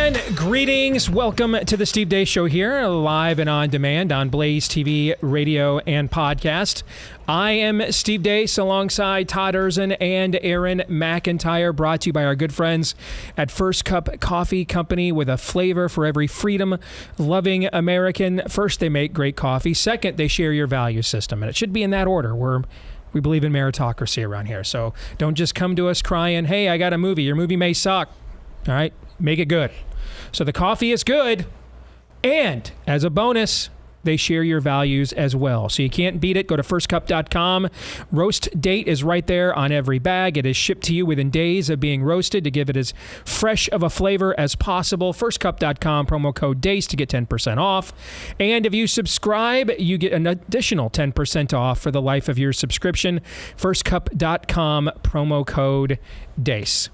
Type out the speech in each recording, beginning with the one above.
And greetings. Welcome to the Steve Deace Show here, live and on demand on BlazeTV, radio, and podcast. I am Steve Deace alongside Todd Erzin and Aaron McIntyre, brought to you by our good friends at First Cup Coffee Company, with a flavor for every freedom-loving American. First, they make great coffee. Second, they share your value system, and it should be in that order. We believe in meritocracy around here, so don't just come to us crying, hey, I got a movie. Your movie may suck. All right? Make it good. So the coffee is good, and as a bonus, they share your values as well. So you can't beat it. Go to firstcup.com. Roast date is right there on every bag. It is shipped to you within days of being roasted to give it as fresh of a flavor as possible. Firstcup.com, promo code DACE to get 10% off. And if you subscribe, you get an additional 10% off for the life of your subscription. Firstcup.com, promo code DACE.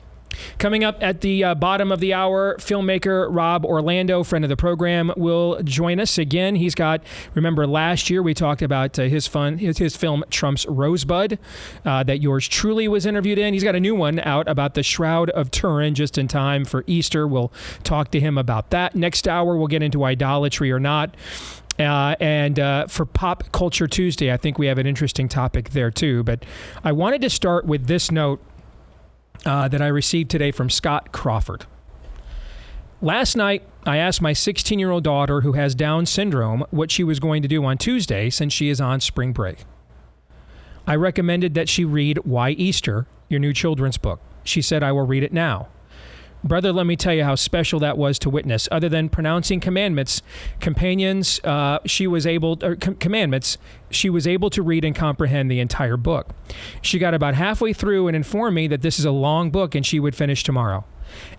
Coming up at the bottom of the hour, filmmaker Rob Orlando, friend of the program, will join us again. He's got, remember last year we talked about his film Trump's Rosebud that yours truly was interviewed in. He's got a new one out about the Shroud of Turin just in time for Easter. We'll talk to him about that. Next hour we'll get into Idolatry or Not. And for Pop Culture Tuesday, I think we have an interesting topic there too. But I wanted to start with this note that I received today from Scott Crawford. Last night, I asked my 16-year-old daughter who has Down syndrome what she was going to do on Tuesday since she is on spring break. I recommended that she read Why Easter, your new children's book. She said, I will read it now. Brother, let me tell you how special that was to witness. Other than pronouncing commandments, she was able to read and comprehend the entire book. She got about halfway through and informed me that this is a long book and she would finish tomorrow.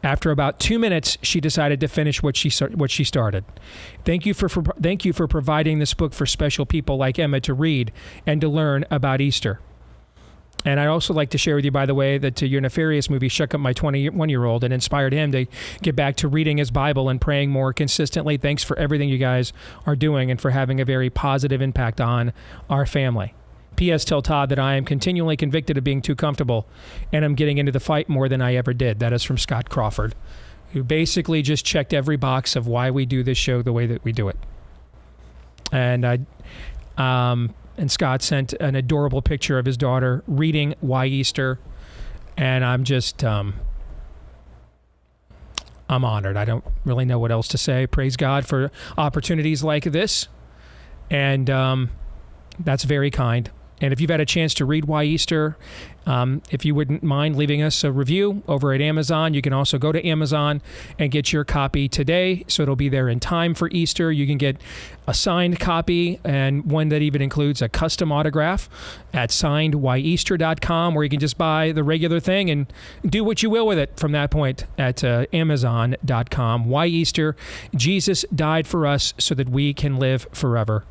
After about 2 minutes, she decided to finish what she started. Thank you for providing this book for special people like Emma to read and to learn about Easter. And I'd also like to share with you, by the way, that your nefarious movie shook up my 21-year-old and inspired him to get back to reading his Bible and praying more consistently. Thanks for everything you guys are doing and for having a very positive impact on our family. P.S. Tell Todd that I am continually convicted of being too comfortable and I'm getting into the fight more than I ever did. That is from Scott Crawford, who basically just checked every box of why we do this show the way that we do it. And Scott sent an adorable picture of his daughter reading Why Easter. And I'm just, I'm honored. I don't really know what else to say. Praise God for opportunities like this. And that's very kind. And if you've had a chance to read Why Easter, if you wouldn't mind leaving us a review over at Amazon, you can also go to Amazon and get your copy today, so it'll be there in time for Easter. You can get a signed copy and one that even includes a custom autograph at signedwhyeaster.com, where you can just buy the regular thing and do what you will with it from that point at amazon.com. Why Easter? Jesus died for us so that we can live forever.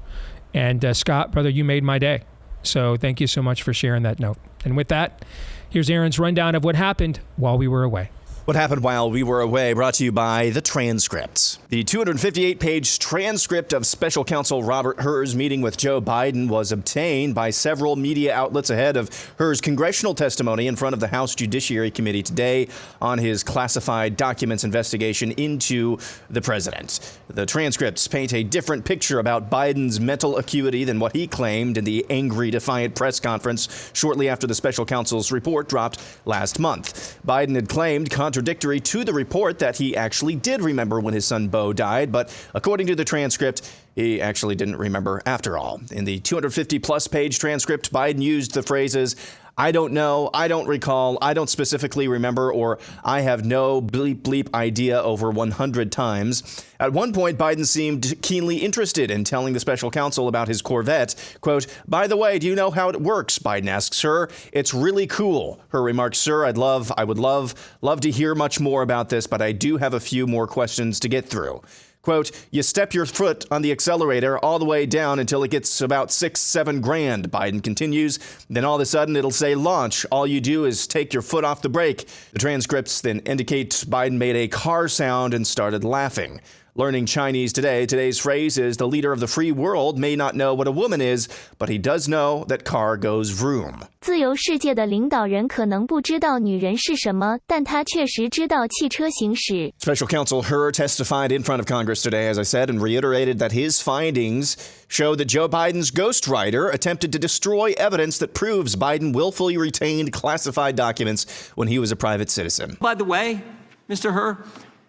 And Scott, brother, you made my day. So thank you so much for sharing that note. And with that, here's Aaron's rundown of what happened while we were away. What happened while we were away, brought to you by the transcripts. The 258-page transcript of special counsel Robert Hur's meeting with Joe Biden was obtained by several media outlets ahead of Hur's congressional testimony in front of the House Judiciary Committee today on his classified documents investigation into the president. The transcripts paint a different picture about Biden's mental acuity than what he claimed in the angry, defiant press conference shortly after the special counsel's report dropped last month. Biden had claimed, contradictory to the report, that he actually did remember when his son Beau died, but according to the transcript, he actually didn't remember after all. In the 250-plus page transcript, Biden used the phrases, I don't know, I don't recall, I don't specifically remember, or I have no bleep idea over 100 times. At one point, Biden seemed keenly interested in telling the special counsel about his Corvette. Quote, by the way, do you know how it works? Biden asks her. It's really cool. Her remarks, sir, I would love to hear much more about this, but I do have a few more questions to get through. Quote, you step your foot on the accelerator all the way down until it gets about $6-7 grand, Biden continues. Then all of a sudden it'll say launch. All you do is take your foot off the brake. The transcripts then indicate Biden made a car sound and started laughing. Learning Chinese today, today's phrase is the leader of the free world may not know what a woman is, but he does know that car goes vroom. 自由世界的领导人可能不知道女人是什么，但他确实知道汽车行驶。 Special counsel Hur testified in front of Congress today, as I said, and reiterated that his findings show that Joe Biden's ghostwriter attempted to destroy evidence that proves Biden willfully retained classified documents when he was a private citizen. By the way, Mr. Hur,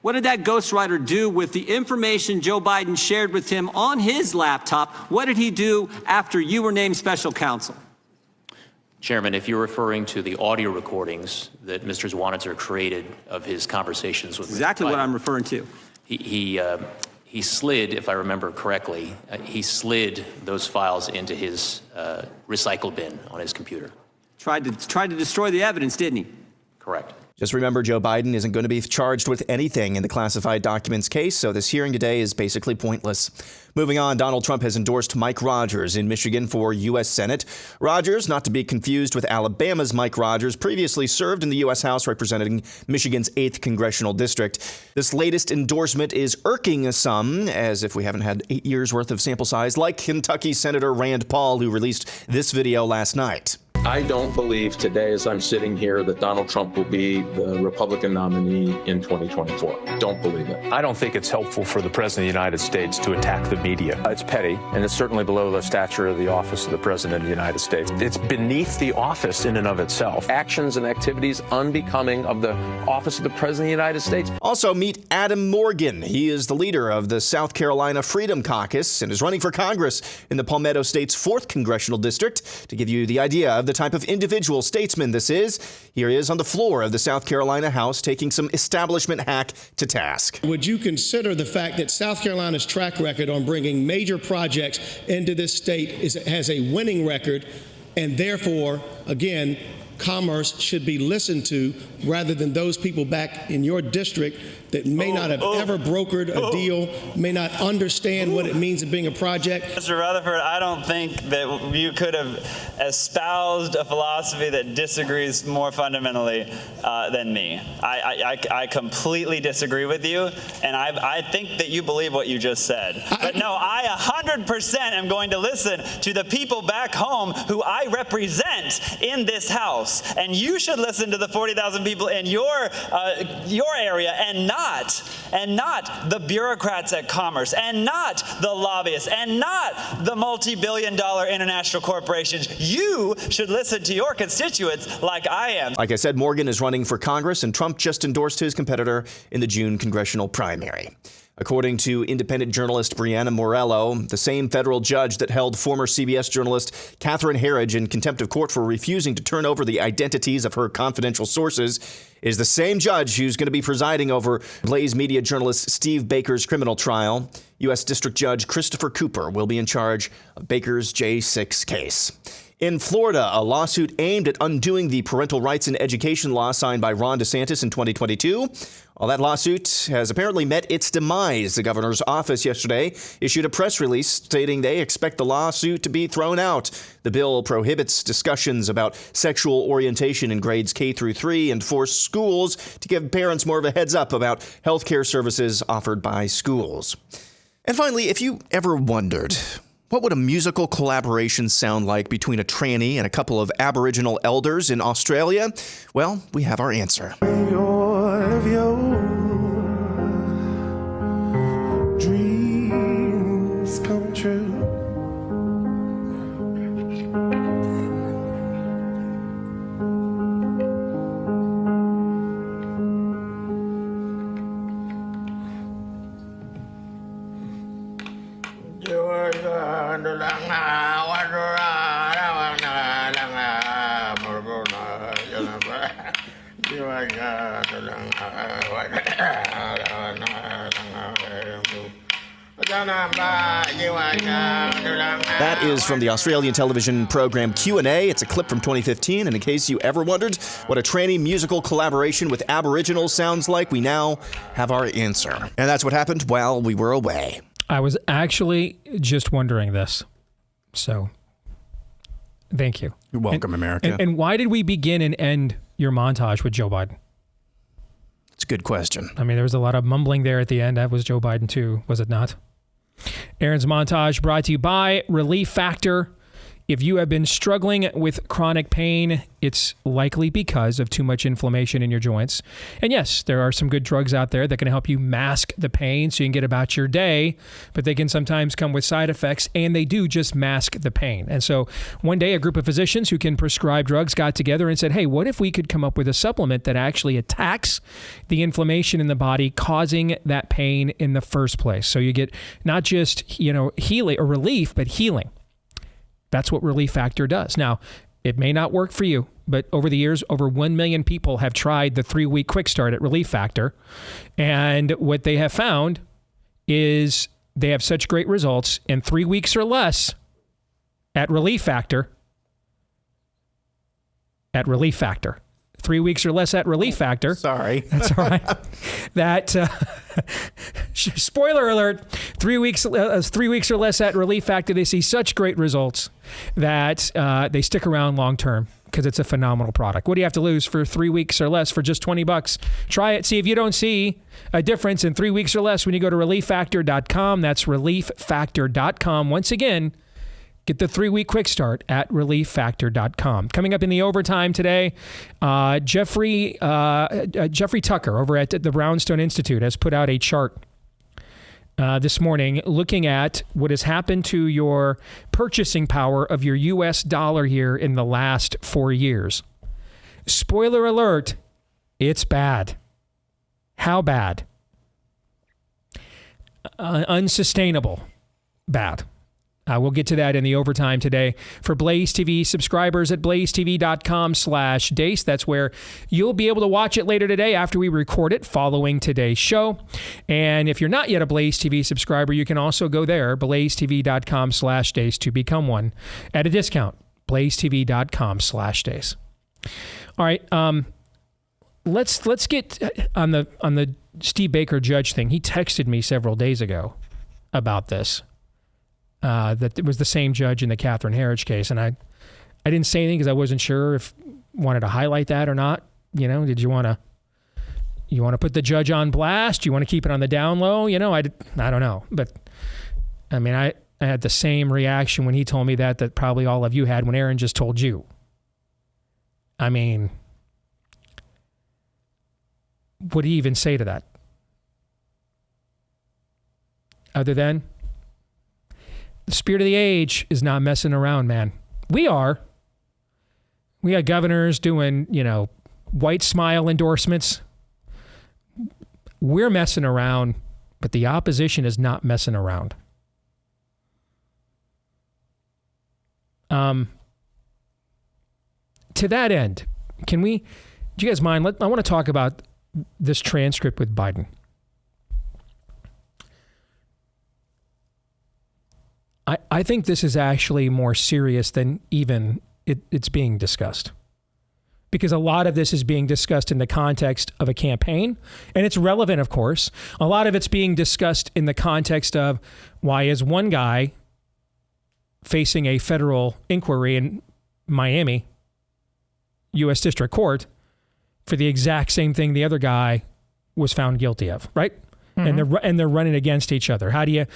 what did that ghostwriter do with the information Joe Biden shared with him on his laptop? What did he do after you were named special counsel? Chairman, if you're referring to the audio recordings that Mr. Zwanitzer created of his conversations with Exactly Mr. Biden, what I'm referring to. He slid, if I remember correctly, he slid those files into his recycle bin on his computer. Tried to destroy the evidence, didn't he? Correct. Just remember, Joe Biden isn't going to be charged with anything in the classified documents case, so this hearing today is basically pointless. Moving on, Donald Trump has endorsed Mike Rogers in Michigan for U.S. Senate. Rogers, not to be confused with Alabama's Mike Rogers, previously served in the U.S. House representing Michigan's 8th congressional district. This latest endorsement is irking some, as if we haven't had 8 years' worth of sample size, like Kentucky Senator Rand Paul, who released this video last night. I don't believe today, as I'm sitting here, that Donald Trump will be the Republican nominee in 2024. Don't believe it. I don't think it's helpful for the President of the United States to attack the media. It's petty, and it's certainly below the stature of the office of the President of the United States. It's beneath the office in and of itself. Actions and activities unbecoming of the office of the President of the United States. Also, meet Adam Morgan. He is the leader of the South Carolina Freedom Caucus and is running for Congress in the Palmetto State's 4th congressional district. To give you the idea of the type of individual statesman this is, here he is on the floor of the South Carolina House taking some establishment hack to task. Would you consider the fact that South Carolina's track record on bringing major projects into this state has a winning record, and therefore, again, commerce should be listened to rather than those people back in your district that may not have ever brokered a deal, may not understand what it means of being a project? Mr. Rutherford, I don't think that you could have espoused a philosophy that disagrees more fundamentally than me. I completely disagree with you, and I think that you believe what you just said. But no, I 100% am going to listen to the people back home who I represent in this House, and you should listen to the 40,000 people in your area, and not the bureaucrats at Commerce, and not the lobbyists, and not the multi-billion-dollar international corporations. You should listen to your constituents like I am. Like I said, Morgan is running for Congress, and Trump just endorsed his competitor in the June congressional primary. According to independent journalist Brianna Morello, the same federal judge that held former CBS journalist Catherine Herridge in contempt of court for refusing to turn over the identities of her confidential sources is the same judge who's going to be presiding over Blaze Media journalist Steve Baker's criminal trial. U.S. District Judge Christopher Cooper will be in charge of Baker's J6 case. In Florida, a lawsuit aimed at undoing the parental rights in education law signed by Ron DeSantis in 2022. Well, that lawsuit has apparently met its demise. The governor's office yesterday issued a press release stating they expect the lawsuit to be thrown out. The bill prohibits discussions about sexual orientation in grades K through 3 and forced schools to give parents more of a heads up about health care services offered by schools. And finally, if you ever wondered, what would a musical collaboration sound like between a tranny and a couple of Aboriginal elders in Australia? Well, we have our answer. Dreams come true. That is from the Australian television program Q&A. It's a clip from 2015, and in case you ever wondered what a tranny musical collaboration with Aboriginals sounds like, we now have our answer. And that's what happened while we were away. I was actually just wondering this. So, thank you. You're welcome, America. And why did we begin and end your montage with Joe Biden? It's a good question. I mean, there was a lot of mumbling there at the end. That was Joe Biden too, was it not? Aaron's montage brought to you by Relief Factor. If you have been struggling with chronic pain, it's likely because of too much inflammation in your joints. And yes, there are some good drugs out there that can help you mask the pain so you can get about your day, but they can sometimes come with side effects, and they do just mask the pain. And so one day, a group of physicians who can prescribe drugs got together and said, hey, what if we could come up with a supplement that actually attacks the inflammation in the body causing that pain in the first place? So you get not just, healing or relief, but healing. That's what Relief Factor does. Now, it may not work for you, but over the years, over 1 million people have tried the 3-week quick start at Relief Factor. And what they have found is they have such great results in 3 weeks or less at Relief Factor. At Relief Factor. 3 weeks or less at Relief Factor. Sorry. That's all right. That, spoiler alert, 3 weeks or less at Relief Factor, they see such great results that they stick around long term because it's a phenomenal product. What do you have to lose for 3 weeks or less for just $20? Try it. See if you don't see a difference in 3 weeks or less when you go to relieffactor.com. That's relieffactor.com. Once again, get the 3-week quick start at relieffactor.com. Coming up in the overtime today, Jeffrey Tucker over at the Brownstone Institute has put out a chart this morning looking at what has happened to your purchasing power of your U.S. dollar here in the last 4 years. Spoiler alert, it's bad. How bad? Unsustainable bad. We'll get to that in the overtime today. For Blaze TV subscribers at blazetv.com/Deace, that's where you'll be able to watch it later today after we record it following today's show. And if you're not yet a Blaze TV subscriber, you can also go there, blazetv.com/Deace, to become one at a discount. blazetv.com/Deace. All right, let's get on the Steve Baker judge thing. He texted me several days ago about this. That it was the same judge in the Catherine Herridge case. And I didn't say anything because I wasn't sure if wanted to highlight that or not. Did you want to put the judge on blast? Do you want to keep it on the down low? I don't know. But I mean, I had the same reaction when he told me that probably all of you had when Aaron just told you. I mean, what do you even say to that? Other than, the spirit of the age is not messing around, man. We are. We got governors doing, white smile endorsements. We're messing around, but the opposition is not messing around. To that end, do you guys mind? I want to talk about this transcript with Biden. I think this is actually more serious than even it's being discussed. Because a lot of this is being discussed in the context of a campaign, and it's relevant, of course. A lot of it's being discussed in the context of why is one guy facing a federal inquiry in Miami, U.S. District Court, for the exact same thing the other guy was found guilty of, right? Mm-hmm. And they're running against each other. How do you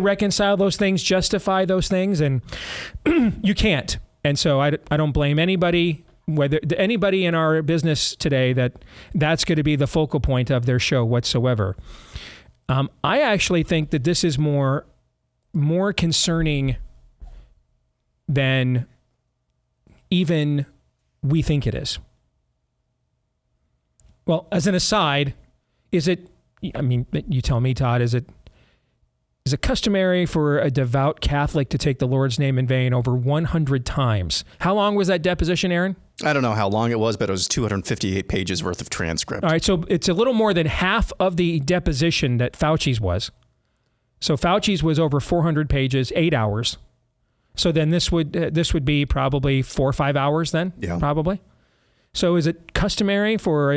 reconcile those things, justify those things? And you can't. And so I don't blame anybody, whether anybody in our business today, that's going to be the focal point of their show whatsoever. I actually think that this is more concerning than even we think it is. Well, as an aside, you tell me, Todd, is it customary for a devout Catholic to take the Lord's name in vain over 100 times? How long was that deposition, Aaron? I don't know how long it was, but it was 258 pages worth of transcript. All right, so it's a little more than half of the deposition that Fauci's was. So Fauci's was over 400 pages, 8 hours. So then this would be probably 4 or 5 hours then, yeah. Probably. So is it customary for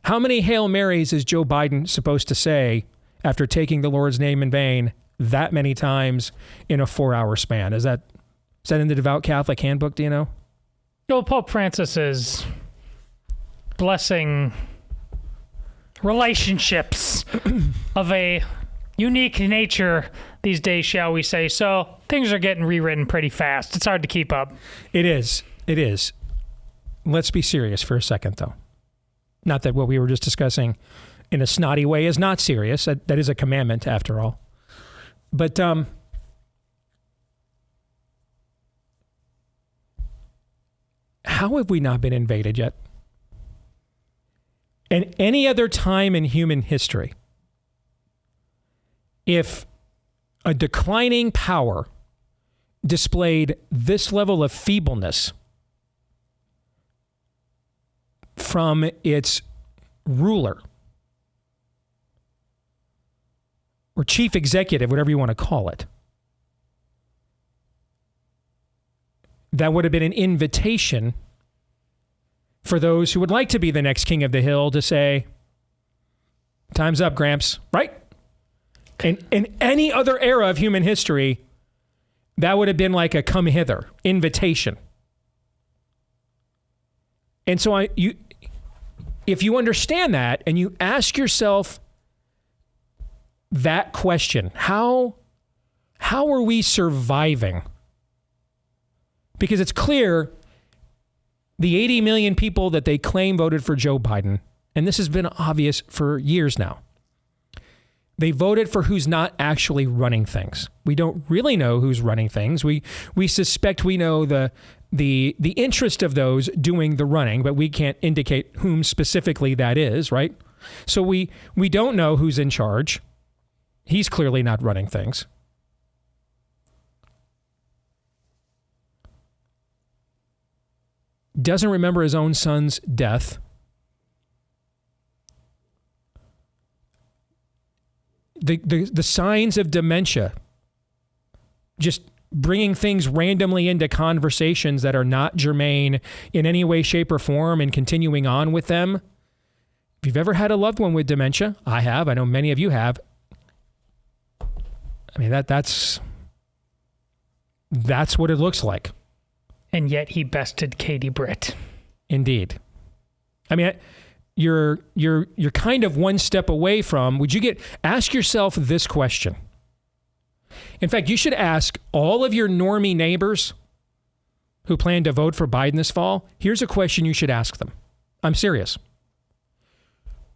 how many Hail Marys is Joe Biden supposed to say after taking the Lord's name in vain that many times in a 4-hour span? Is that in the Devout Catholic Handbook, do you know? Well, Pope Francis is blessing relationships of a unique nature these days, shall we say. So things are getting rewritten pretty fast. It's hard to keep up. It is. It is. Let's be serious for a second, though. Not that what we were just discussing in a snotty way is not serious. That is a commandment, after all. But how have we not been invaded yet? And any other time in human history, if a declining power displayed this level of feebleness from its ruler or chief executive, whatever you want to call it, that would have been an invitation for those who would like to be the next king of the hill to say, time's up, Gramps, right? In any other era of human history, that would have been like a come hither invitation. And so if you understand that and you ask yourself that question, how are we surviving? Because it's clear the 80 million people that they claim voted for Joe Biden, and this has been obvious for years now, they voted for who's not actually running things. We don't really know who's running things. We suspect we know the interest of those doing the running, but we can't indicate whom specifically that is, right? So we don't know who's in charge. He's clearly not running things. Doesn't remember his own son's death. The signs of dementia, just bringing things randomly into conversations that are not germane in any way, shape, or form and continuing on with them. If you've ever had a loved one with dementia, I have. I know many of you have. I mean, that's what it looks like. And yet he bested Katie Britt. Indeed. I mean, you're kind of one step away from, ask yourself this question. In fact, you should ask all of your normie neighbors who plan to vote for Biden this fall. Here's a question you should ask them. I'm serious.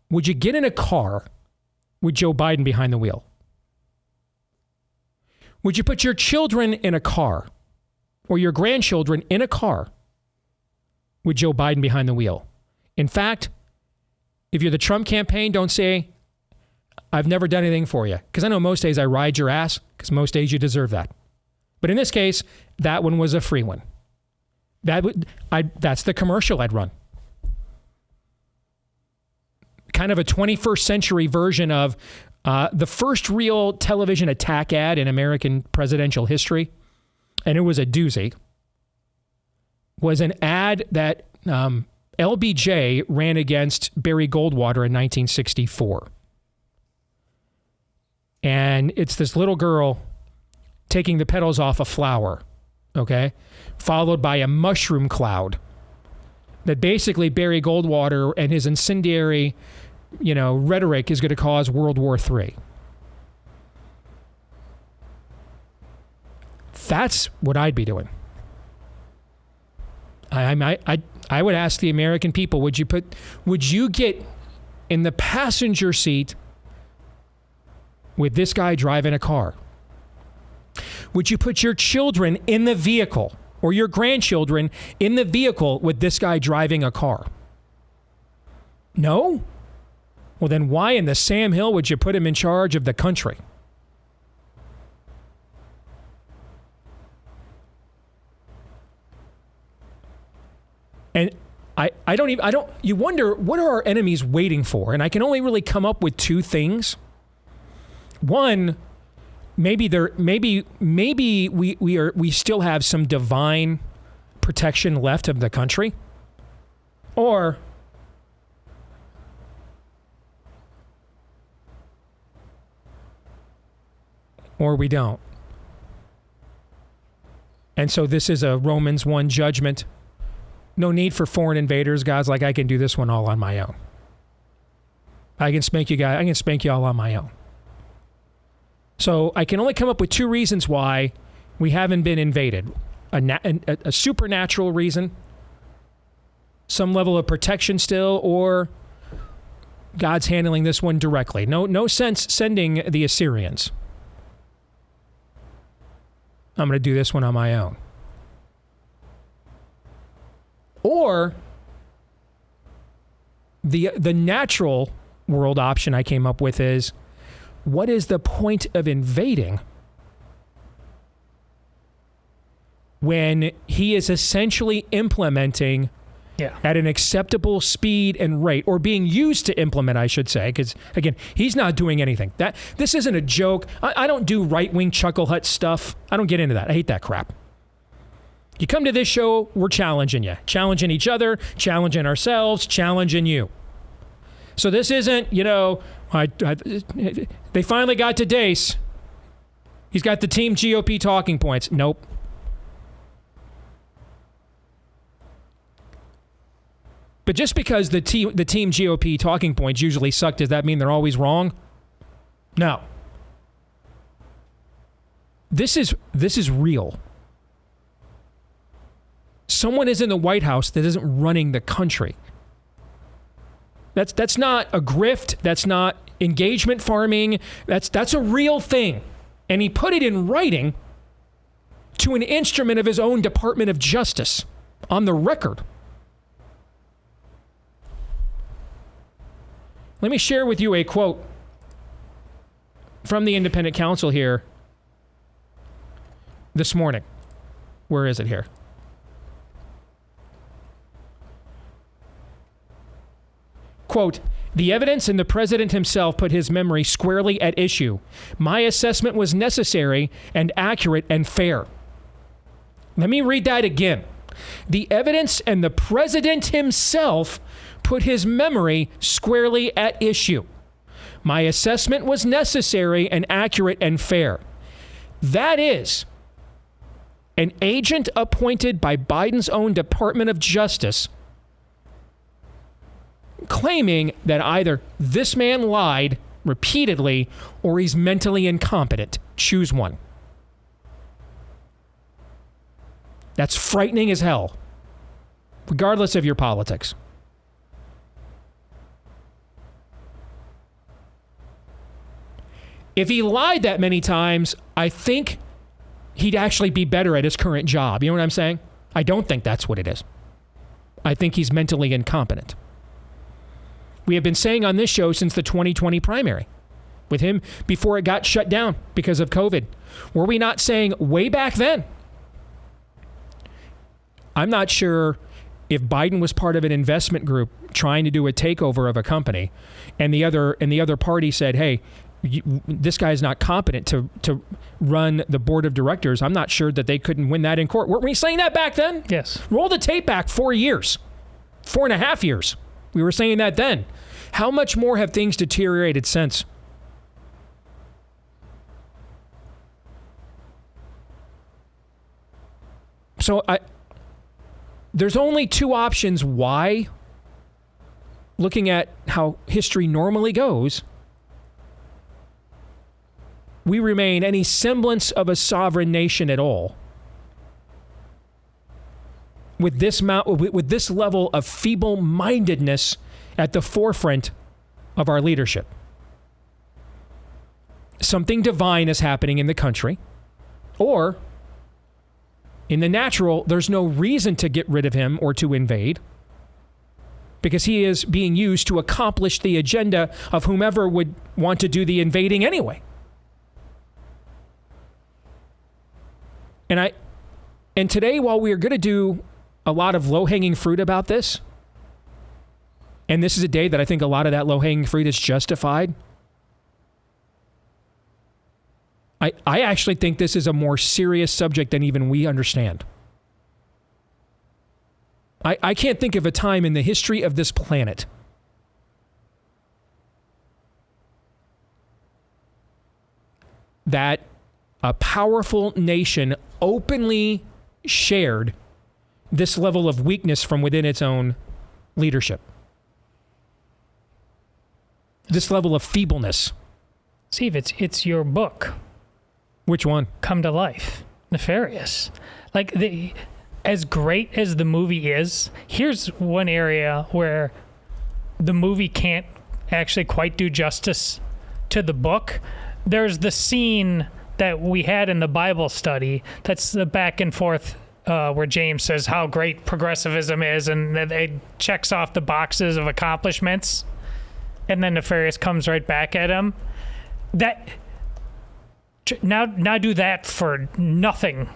Would you get in a car with Joe Biden behind the wheel? Would you put your children in a car or your grandchildren in a car with Joe Biden behind the wheel? In fact, if you're the Trump campaign, don't say, I've never done anything for you. Because I know most days I ride your ass, because most days you deserve that. But in this case, that one was a free one. That's the commercial I'd run. Kind of a 21st century version of the first real television attack ad in American presidential history, and it was a doozy, was an ad that LBJ ran against Barry Goldwater in 1964. And it's this little girl taking the petals off a flower, okay, followed by a mushroom cloud that basically Barry Goldwater and his incendiary, rhetoric is going to cause World War III. That's what I'd be doing. I would ask the American people, would you get in the passenger seat with this guy driving a car? Would you put your children in the vehicle or your grandchildren in the vehicle with this guy driving a car? No? Well, then why in the Sam Hill would you put him in charge of the country? And you wonder, what are our enemies waiting for? And I can only really come up with two things. One, maybe we still have some divine protection left of the country, or we don't. And so this is a Romans 1 judgment No need for foreign invaders. God's like, I can do this one all on my own. I can spank you guys. I can spank you all on my own. So I can only come up with two reasons why we haven't been invaded. A supernatural reason, some level of protection still, or God's handling this one directly. No sense sending the Assyrians. I'm going to do this one on my own. Or the natural world option I came up with is, what is the point of invading when he is essentially implementing at an acceptable speed and rate, or being used to implement, I should say, because, again, he's not doing anything. This isn't a joke. I don't do right-wing chuckle hut stuff. I don't get into that. I hate that crap. You come to this show, we're challenging you. Challenging each other, challenging ourselves, challenging you. So this isn't, they finally got to Deace. He's got the Team GOP talking points. Nope. But just because the Team GOP talking points usually suck, does that mean they're always wrong? No. This is real. Someone is in the White House that isn't running the country. That's not a grift. That's not engagement farming. That's a real thing. And he put it in writing to an instrument of his own Department of Justice on the record. Let me share with you a quote from the independent counsel here this morning. Where is it here? Quote, "The evidence and the president himself put his memory squarely at issue. My assessment was necessary and accurate and fair." Let me read that again. The evidence and the president himself put his memory squarely at issue. My assessment was necessary and accurate and fair. That is, an agent appointed by Biden's own Department of Justice claiming that either this man lied repeatedly or he's mentally incompetent. Choose one. That's frightening as hell, regardless of your politics. If he lied that many times, I think he'd actually be better at his current job. You know what I'm saying? I don't think that's what it is. I think he's mentally incompetent. We have been saying on this show since the 2020 primary, with him before it got shut down because of COVID. Were we not saying way back then? I'm not sure if Biden was part of an investment group trying to do a takeover of a company, and the other party said, "Hey, this guy's not competent to run the board of directors." I'm not sure that they couldn't win that in court. Weren't we saying that back then? Yes. Roll the tape back 4 years, 4.5 years. We were saying that then. How much more have things deteriorated since? So there's only two options why, looking at how history normally goes, we remain any semblance of a sovereign nation at all with this level of feeble-mindedness at the forefront of our leadership. Something divine is happening in the country, or in the natural, there's no reason to get rid of him or to invade because he is being used to accomplish the agenda of whomever would want to do the invading anyway. And today, while we are going to do a lot of low-hanging fruit about this, and this is a day that I think a lot of that low-hanging fruit is justified, I actually think this is a more serious subject than even we understand. I can't think of a time in the history of this planet that a powerful nation openly shared this level of weakness from within its own leadership? This level of feebleness? Steve, it's your book. Which one? Come to Life. Nefarious. Like, as great as the movie is, here's one area where the movie can't actually quite do justice to the book. There's the scene that we had in the Bible study that's the back and forth where James says how great progressivism is, and it checks off the boxes of accomplishments, and then Nefarious comes right back at him. Now do that for nothing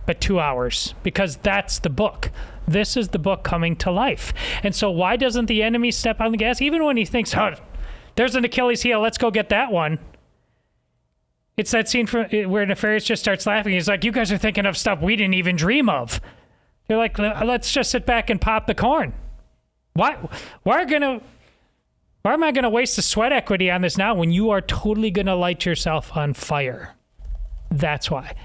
but 2 hours, because that's the book. This is the book coming to life. And so why doesn't the enemy step on the gas? Even when he thinks, oh, there's an Achilles heel, let's go get that one. It's that scene where Nefarious just starts laughing. He's like, you guys are thinking of stuff we didn't even dream of. They're like, let's just sit back and pop the corn. Why am I going to waste the sweat equity on this now when you are totally going to light yourself on fire? That's why.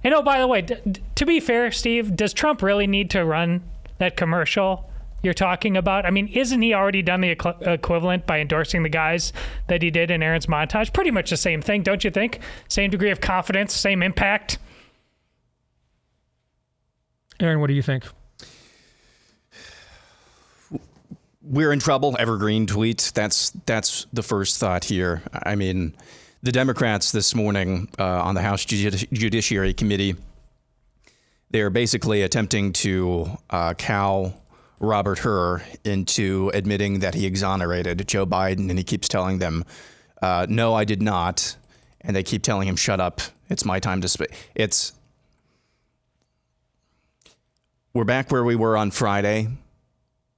And oh, by the way, to be fair, Steve, does Trump really need to run that commercial you're talking about? I mean, isn't he already done the equivalent by endorsing the guys that he did in Aaron's montage? Pretty much the same thing, don't you think? Same degree of confidence, same impact. Aaron, what do you think? We're in trouble. Evergreen tweet. That's the first thought here. I mean, the Democrats this morning on the House Judiciary Committee, they're basically attempting to cow Robert Hur into admitting that he exonerated Joe Biden, and he keeps telling them, no, I did not. And they keep telling him, shut up. It's my time to speak. We're back where we were on Friday,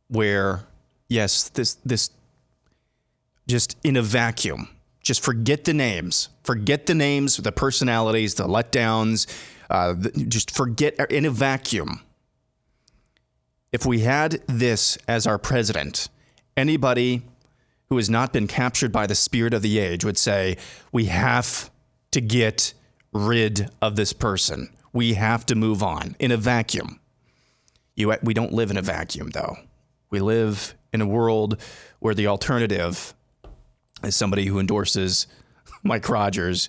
where, yes, this just in a vacuum. Just forget the names, the personalities, the letdowns, just forget in a vacuum. If we had this as our president, anybody who has not been captured by the spirit of the age would say, we have to get rid of this person. We have to move on in a vacuum. We don't live in a vacuum, though. We live in a world where the alternative is somebody who endorses Mike Rogers,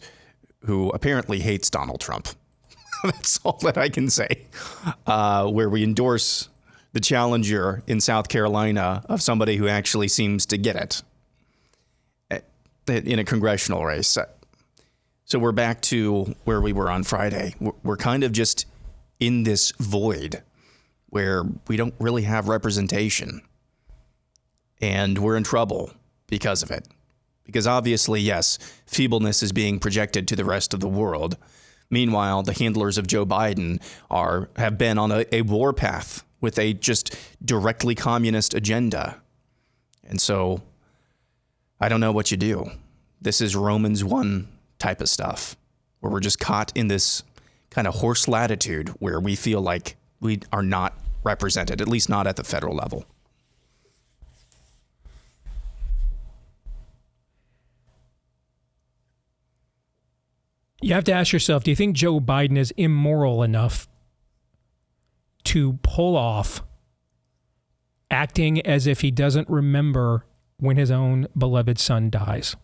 who apparently hates Donald Trump. That's all that I can say. Where we endorse the challenger in South Carolina of somebody who actually seems to get it in a congressional race. So we're back to where we were on Friday. We're kind of just in this void where we don't really have representation. And we're in trouble because of it. Because obviously, yes, feebleness is being projected to the rest of the world. Meanwhile, the handlers of Joe Biden have been on a warpath with a just directly communist agenda. And so I don't know what you do. This is Romans 1 type of stuff, where we're just caught in this kind of horse latitude where we feel like we are not represented, at least not at the federal level. You have to ask yourself, do you think Joe Biden is immoral enough to pull off acting as if he doesn't remember when his own beloved son dies?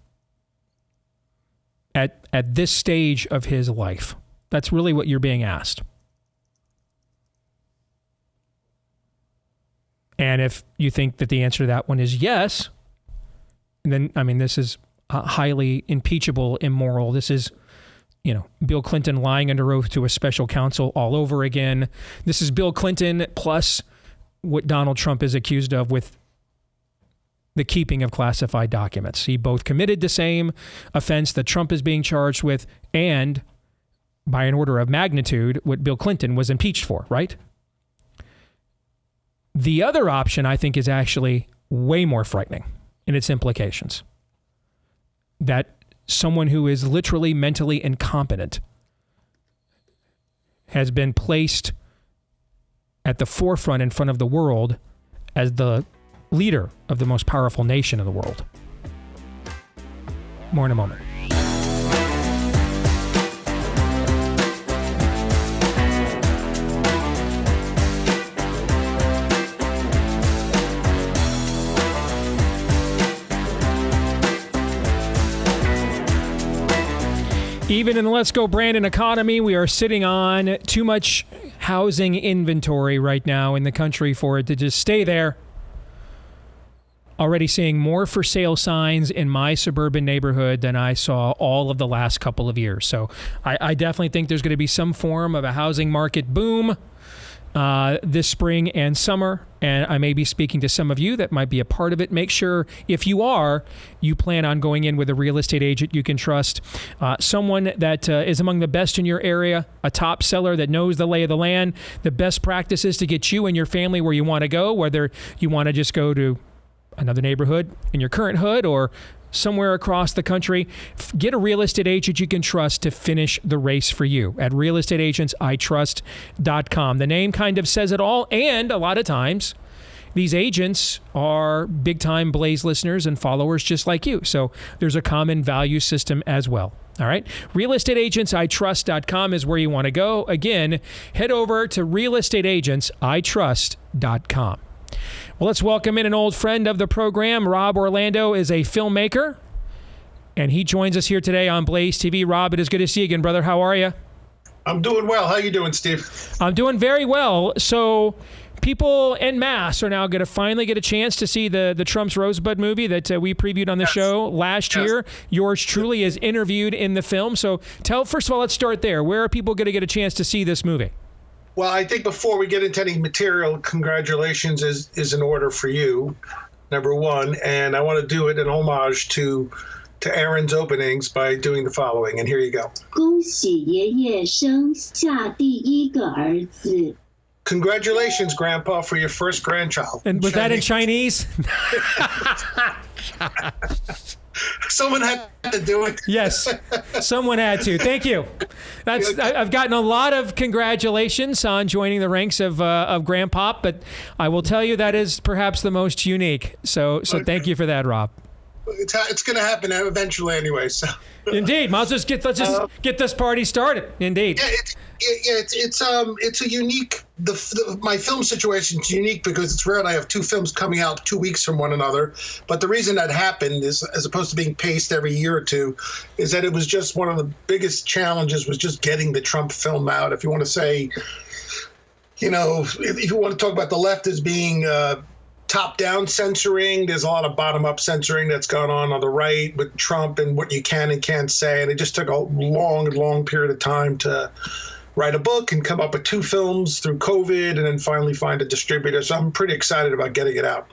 At this stage of his life, that's really what you're being asked. And if you think that the answer to that one is yes, then, I mean, this is highly impeachable, immoral. This is, Bill Clinton lying under oath to a special counsel all over again. This is Bill Clinton plus what Donald Trump is accused of with the keeping of classified documents. He both committed the same offense that Trump is being charged with and, by an order of magnitude, what Bill Clinton was impeached for, right? The other option, I think, is actually way more frightening in its implications. That someone who is literally mentally incompetent has been placed at the forefront in front of the world as the leader of the most powerful nation in the world. More in a moment. Even in the Let's Go Brandon economy, we are sitting on too much housing inventory right now in the country for it to just stay there. Already seeing more for sale signs in my suburban neighborhood than I saw all of the last couple of years. So I definitely think there's going to be some form of a housing market boom this spring and summer. And I may be speaking to some of you that might be a part of it. Make sure, if you are, you plan on going in with a real estate agent you can trust, someone that is among the best in your area, a top seller that knows the lay of the land, the best practices to get you and your family where you want to go, whether you want to just go to another neighborhood in your current hood or somewhere across the country. Get a real estate agent you can trust to finish the race for you at realestateagentsitrust.com. The name kind of says it all, and a lot of times these agents are big-time Blaze listeners and followers just like you, so there's a common value system as well. All right, realestateagentsitrust.com is where you want to go. Again, head over to realestateagentsitrust.com. Well, let's welcome in an old friend of the program. Rob Orlando is a filmmaker, and he joins us here today on Blaze TV. Rob, it is good to see you again, brother. How are you? I'm doing well. How you doing, Steve? I'm doing very well. So people en masse are now going to finally get a chance to see the Trump's Rosebud movie that we previewed on the show last year. Yours truly is interviewed in the film. So first of all, let's start there. Where are people going to get a chance to see this movie? Well, I think before we get into any material, congratulations is in order for you, number one. And I want to do it in homage to Aaron's openings by doing the following. And here you go. 恭喜爷爷生下第一个儿子. Congratulations, Grandpa, for your first grandchild. And was that in Chinese? Someone had to do it. Yes, someone had to. Thank you. I've gotten a lot of congratulations on joining the ranks of Grandpop, but I will tell you that is perhaps the most unique. So thank you for that, Rob. It's going to happen eventually anyway. So. Indeed, let's just get this party started. Indeed. Yeah, it's a unique. My film situation is unique because it's rare. I have two films coming out 2 weeks from one another. But the reason that happened is, as opposed to being paced every year or two, is that it was just one of the biggest challenges was just getting the Trump film out. If you want to say, if you want to talk about the left as being top-down censoring, there's a lot of bottom-up censoring that's gone on the right with Trump and what you can and can't say. And it just took a long period of time to write a book and come up with two films through COVID and then finally find a distributor. So I'm pretty excited about getting it out.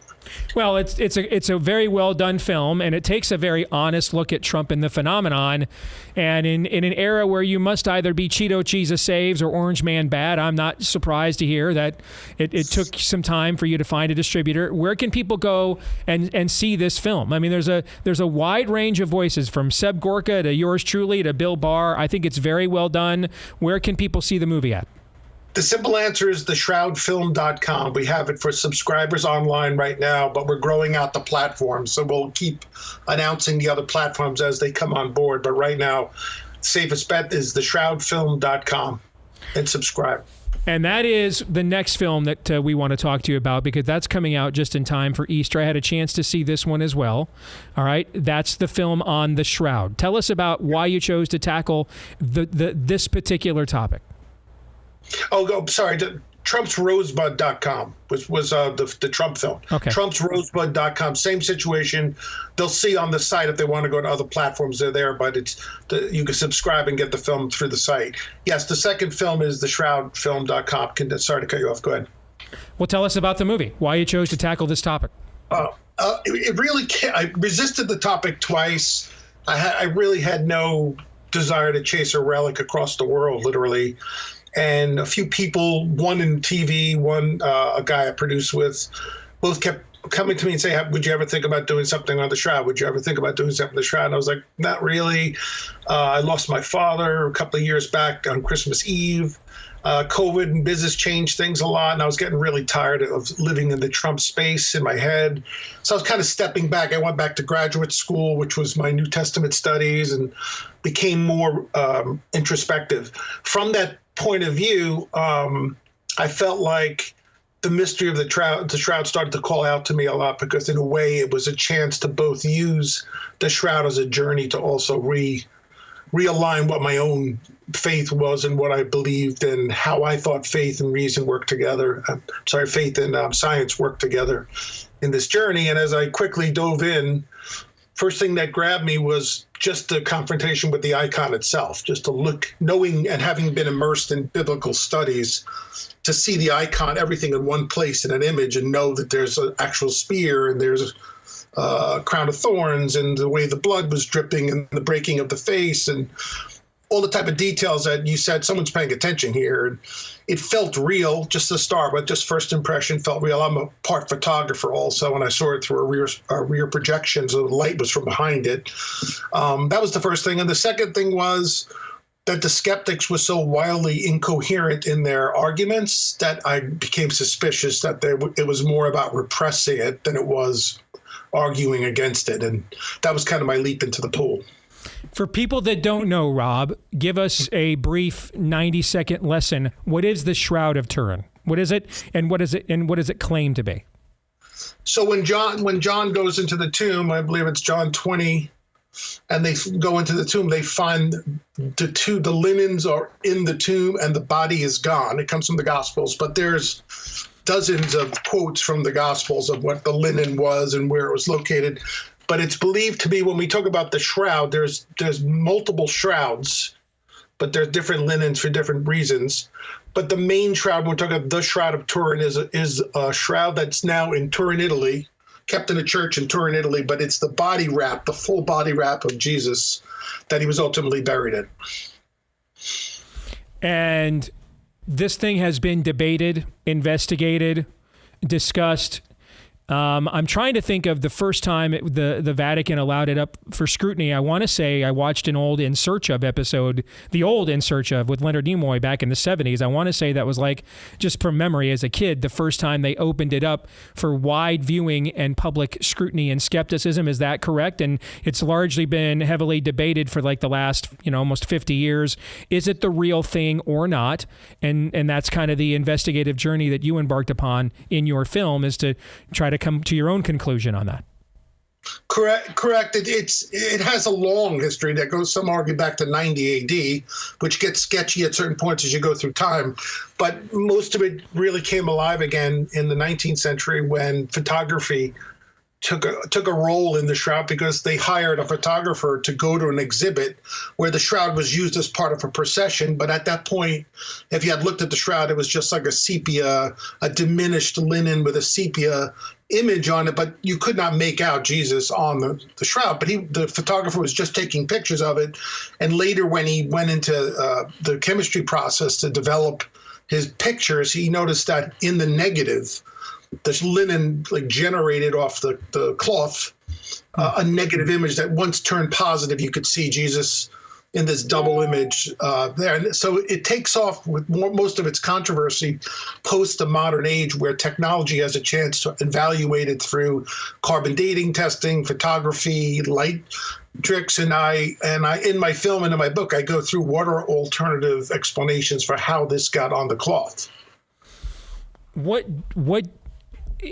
Well, it's a very well done film, and it takes a very honest look at Trump and the phenomenon. And in an era where you must either be Cheeto Jesus saves or Orange Man bad, I'm not surprised to hear that it took some time for you to find a distributor. Where can people go and see this film? I mean, there's a wide range of voices from Seb Gorka to yours truly to Bill Barr. I think it's very well done. Where can people see the movie at? The simple answer is theshroudfilm.com. We have it for subscribers online right now, but we're growing out the platform. So we'll keep announcing the other platforms as they come on board. But right now, safest bet is theshroudfilm.com and subscribe. And that is the next film that we want to talk to you about because that's coming out just in time for Easter. I had a chance to see this one as well. All right. That's the film on the Shroud. Tell us about why you chose to tackle this particular topic. Oh, sorry. TrumpsRosebud.com was the Trump film. Okay. TrumpsRosebud.com, same situation. They'll see on the site if they want to go to other platforms. They're there, but you can subscribe and get the film through the site. Yes, the second film is theshroudfilm.com. Sorry to cut you off. Go ahead. Well, tell us about the movie. Why you chose to tackle this topic. It really I resisted the topic twice. I really had no desire to chase a relic across the world, literally. And a few people, one in TV, one a guy I produced with, both kept coming to me and saying, would you ever think about doing something on the Shroud? Would you ever think about doing something on the Shroud? And I was like, not really. I lost my father a couple of years back on Christmas Eve. COVID and business changed things a lot, and I was getting really tired of living in the Trump space in my head. So I was kind of stepping back. I went back to graduate school, which was my New Testament studies, and became more introspective. From that point of view, I felt like the mystery of the Shroud started to call out to me a lot because in a way it was a chance to both use the Shroud as a journey to also realign what my own faith was and what I believed and how I thought faith and reason worked together. Faith and science worked together in this journey. And as I quickly dove in, first thing that grabbed me was just the confrontation with the icon itself, just to look, knowing and having been immersed in biblical studies, to see the icon, everything in one place in an image, and know that there's an actual spear and there's a crown of thorns and the way the blood was dripping and the breaking of the face and all the type of details that you said someone's paying attention here. And it felt real just to start with. Just first impression felt real. I'm a part photographer also, and I saw it through a rear projection, so the light was from behind it. That was the first thing. And the second thing was that the skeptics were so wildly incoherent in their arguments that I became suspicious that it was more about repressing it than it was arguing against it. And that was kind of my leap into the pool. For people that don't know, Rob, give us a brief 90-second lesson. What is the Shroud of Turin? What is it, and what does it claim to be? So when John goes into the tomb, I believe it's John 20, and they go into the tomb, they find the linens are in the tomb and the body is gone. It comes from the Gospels, but there's dozens of quotes from the Gospels of what the linen was and where it was located. But it's believed to be, when we talk about the shroud, there's multiple shrouds, but there's different linens for different reasons. But the main shroud, when we're talking about the Shroud of Turin, is a shroud that's now in Turin, Italy, kept in a church in Turin, Italy, but it's the body wrap, the full body wrap of Jesus that he was ultimately buried in. And this thing has been debated, investigated, discussed. I'm trying to think of the first time the Vatican allowed it up for scrutiny. I want to say I watched an old In Search Of episode, the old In Search Of with Leonard Nimoy back in the 70s. I want to say that was like, just from memory as a kid, the first time they opened it up for wide viewing and public scrutiny and skepticism. Is that correct? And it's largely been heavily debated for like the last, almost 50 years. Is it the real thing or not? And that's kind of the investigative journey that you embarked upon in your film, is to try to come to your own conclusion on that. Correct. It has a long history that goes, some argue, back to 90 AD, which gets sketchy at certain points as you go through time. But most of it really came alive again in the 19th century when photography took a role in the shroud, because they hired a photographer to go to an exhibit where the shroud was used as part of a procession. But at that point, if you had looked at the shroud, it was just like a diminished linen with a sepia image on it, but you could not make out Jesus on the shroud. But the photographer was just taking pictures of it. And later, when he went into the chemistry process to develop his pictures, he noticed that in the negative, this linen generated off the cloth a negative image that once turned positive. You could see Jesus in this double image there. And so it takes off with most of its controversy post the modern age, where technology has a chance to evaluate it through carbon dating testing, photography, light tricks. And I in my film and in my book, I go through what are alternative explanations for how this got on the cloth.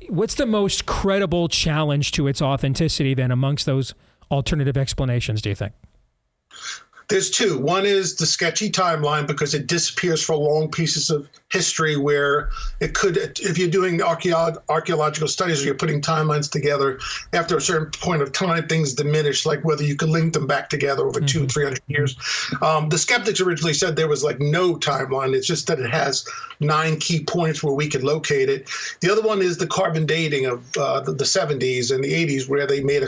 What's the most credible challenge to its authenticity then amongst those alternative explanations, do you think? There's two. One is the sketchy timeline, because it disappears for long pieces of history where it could, if you're doing archaeological studies or you're putting timelines together, after a certain point of time, things diminish, like whether you could link them back together over 200-300 years. The skeptics originally said there was no timeline. It's just that it has 9 key points where we could locate it. The other one is the carbon dating of the 70s and the 80s, where they made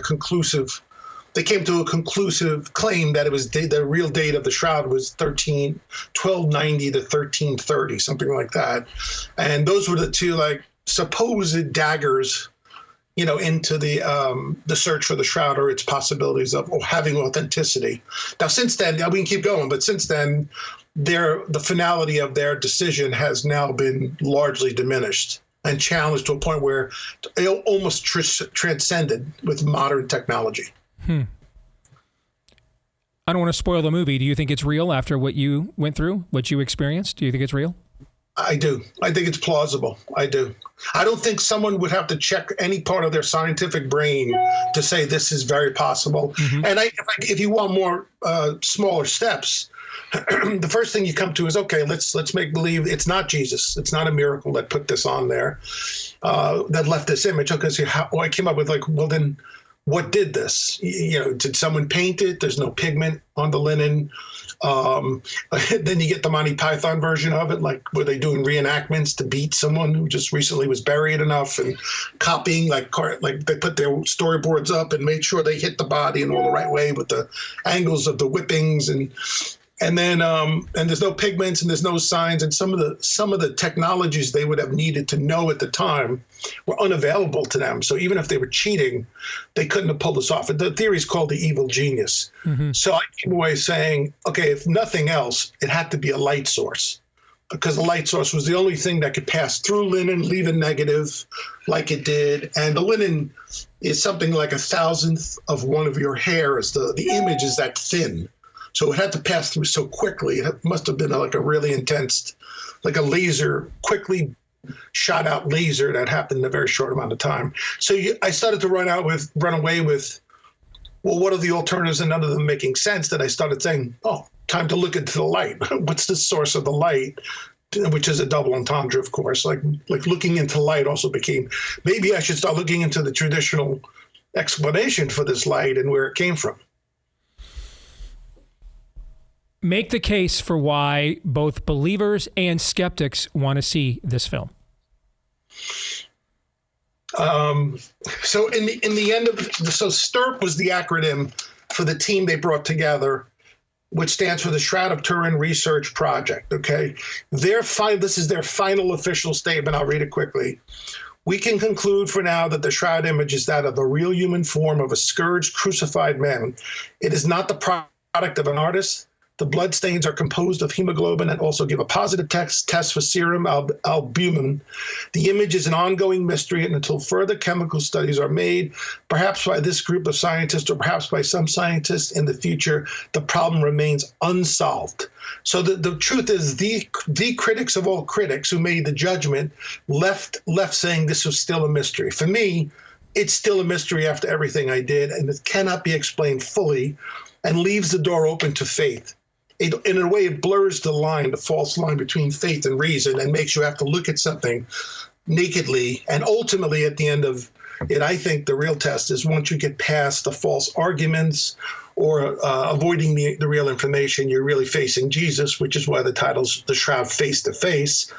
they came to a conclusive claim that it was the real date of the shroud was 1290 to 1330, something like that. And those were the two supposed daggers, into the search for the shroud or its possibilities of having authenticity. Now, since then, we can keep going, but since then, the finality of their decision has now been largely diminished and challenged to a point where it almost transcended with modern technology. I don't want to spoil the movie. Do you think it's real after what you went through, what you experienced? Do you think it's real? I do. I think it's plausible. I do. I don't think someone would have to check any part of their scientific brain to say this is very possible. Mm-hmm. And if you want more smaller steps, the first thing you come to is, okay, let's make believe it's not Jesus. It's not a miracle that put this on there, that left this image. Okay, so I came up with like, well, then what did this? Did someone paint it? There's no pigment on the linen. Then you get the Monty Python version of it, like where they doing reenactments to beat someone who just recently was buried enough, and copying like they put their storyboards up and made sure they hit the body in all the right way with the angles of the whippings, and then and there's no pigments and there's no signs, and some of the technologies they would have needed to know at the time were unavailable to them. So even if they were cheating, they couldn't have pulled this off. The theory is called the evil genius. Mm-hmm. So I came away saying, okay, if nothing else, it had to be a light source, because the light source was the only thing that could pass through linen, leave a negative like it did. And the linen is something like 1,000th of one of your hairs. The image is that thin. So it had to pass through so quickly. It must have been like a really intense, like a laser, quickly shot out laser that happened in a very short amount of time. So I started to run away with, well, what are the alternatives, and none of them making sense, that I started saying, oh, time to look into the light. What's the source of the light? Which is a double entendre, of course. Like looking into light also became, maybe I should start looking into the traditional explanation for this light and where it came from. Make the case for why both believers and skeptics want to see this film. So in the end of so STIRP was the acronym for the team they brought together, which stands for the Shroud of Turin Research Project. Okay, this is their final official statement. I'll read it quickly. We can conclude for now that the shroud image is that of the real human form of a scourged, crucified man. It is not the product of an artist. The blood stains are composed of hemoglobin and also give a positive test for serum albumin. The image is an ongoing mystery, and until further chemical studies are made, perhaps by this group of scientists or perhaps by some scientists in the future, the problem remains unsolved. So the truth is, the critics of all critics who made the judgment left saying this was still a mystery. For me, it's still a mystery after everything I did, and it cannot be explained fully, and leaves the door open to faith. In a way, it blurs the false line between faith and reason, and makes you have to look at something nakedly. And ultimately, at the end of it, I think the real test is once you get past the false arguments or avoiding the real information, you're really facing Jesus, which is why the title's The Shroud Face to Face.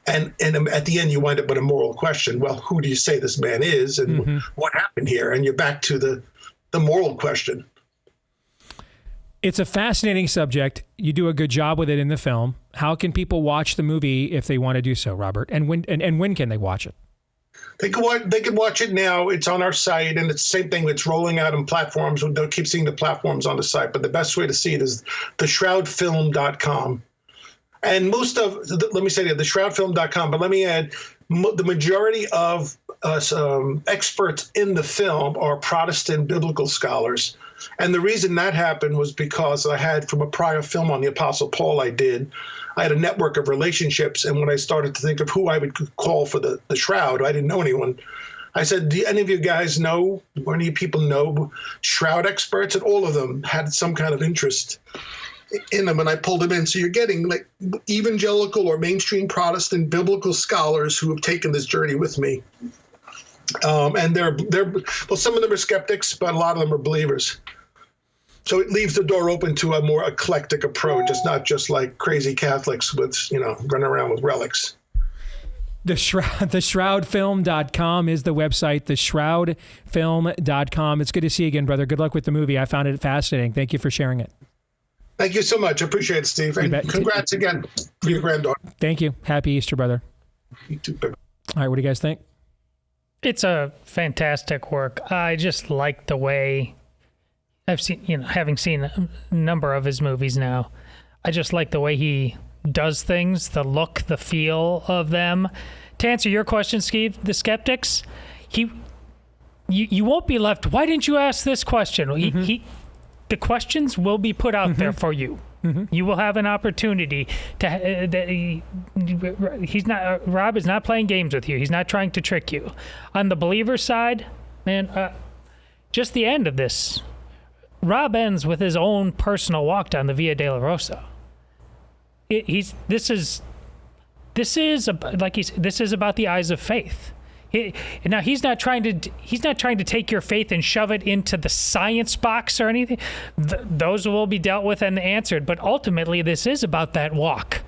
And at the end, you wind up with a moral question. Well, who do you say this man is, and what happened here? And you're back to the moral question. It's a fascinating subject. You do a good job with it in the film. How can people watch the movie if they want to do so, Robert? And when can they watch it? They can watch it now. It's on our site, and it's the same thing. It's rolling out on platforms. They'll keep seeing the platforms on the site, but the best way to see it is theshroudfilm.com. And let me say that, theshroudfilm.com, but let me add, the majority of experts in the film are Protestant biblical scholars. And the reason that happened was because I had, from a prior film on the Apostle Paul I had a network of relationships. And when I started to think of who I would call for the Shroud, I didn't know anyone. I said, do any of you guys know, or any people know Shroud experts? And all of them had some kind of interest in them, and I pulled them in. So you're getting like evangelical or mainstream Protestant biblical scholars who have taken this journey with me. And they're some of them are skeptics, but a lot of them are believers. So it leaves the door open to a more eclectic approach. It's not just like crazy Catholics with, running around with relics. Theshroudfilm.com is the website, theshroudfilm.com. It's good to see you again, brother. Good luck with the movie. I found it fascinating. Thank you for sharing it. Thank you so much. I appreciate it, Steve. And congrats again for your granddaughter. Thank you. Happy Easter, brother. You too, baby. All right, what do you guys think? It's a fantastic work. I just like the way I've seen, having seen a number of his movies now, I just like the way he does things, the look, the feel of them. To answer your question, Steve, the skeptics, you won't be left, why didn't you ask this question? The questions will be put out there for you. You will have an opportunity to. Rob is not playing games with you. He's not trying to trick you. On the believer side, man, just the end of this. Rob ends with his own personal walk down the Via Dolorosa. This is about the eyes of faith. Now he's not trying to take your faith and shove it into the science box or anything. Those will be dealt with and answered. But ultimately, this is about that walk.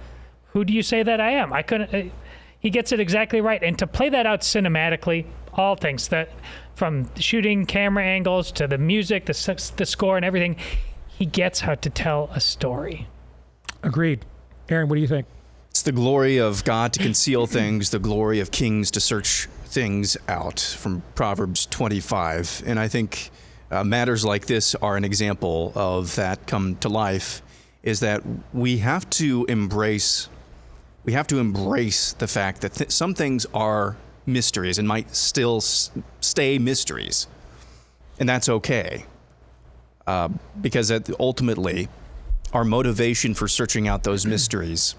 Who do you say that I am? I couldn't. He gets it exactly right. And to play that out cinematically, all things that from shooting camera angles to the music, the score, and everything, he gets how to tell a story. Agreed. Aaron, what do you think? It's the glory of God to conceal things, the glory of kings to search things out, from Proverbs 25. And I think matters like this are an example of that come to life, is that we have to embrace the fact that some things are mysteries and might still stay mysteries. And that's okay. Because ultimately, our motivation for searching out those mysteries,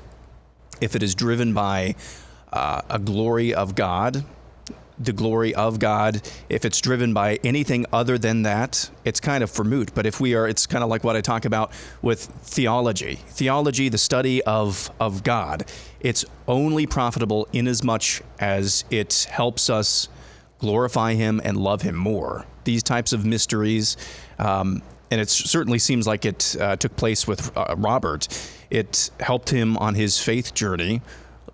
if it is driven by a glory of God, the glory of God, if it's driven by anything other than that, it's kind of for moot. But if it's kind of like what I talk about with theology. Theology, the study of God, it's only profitable in as much as it helps us glorify Him and love Him more. These types of mysteries, and it certainly seems like it took place with Robert. It helped him on his faith journey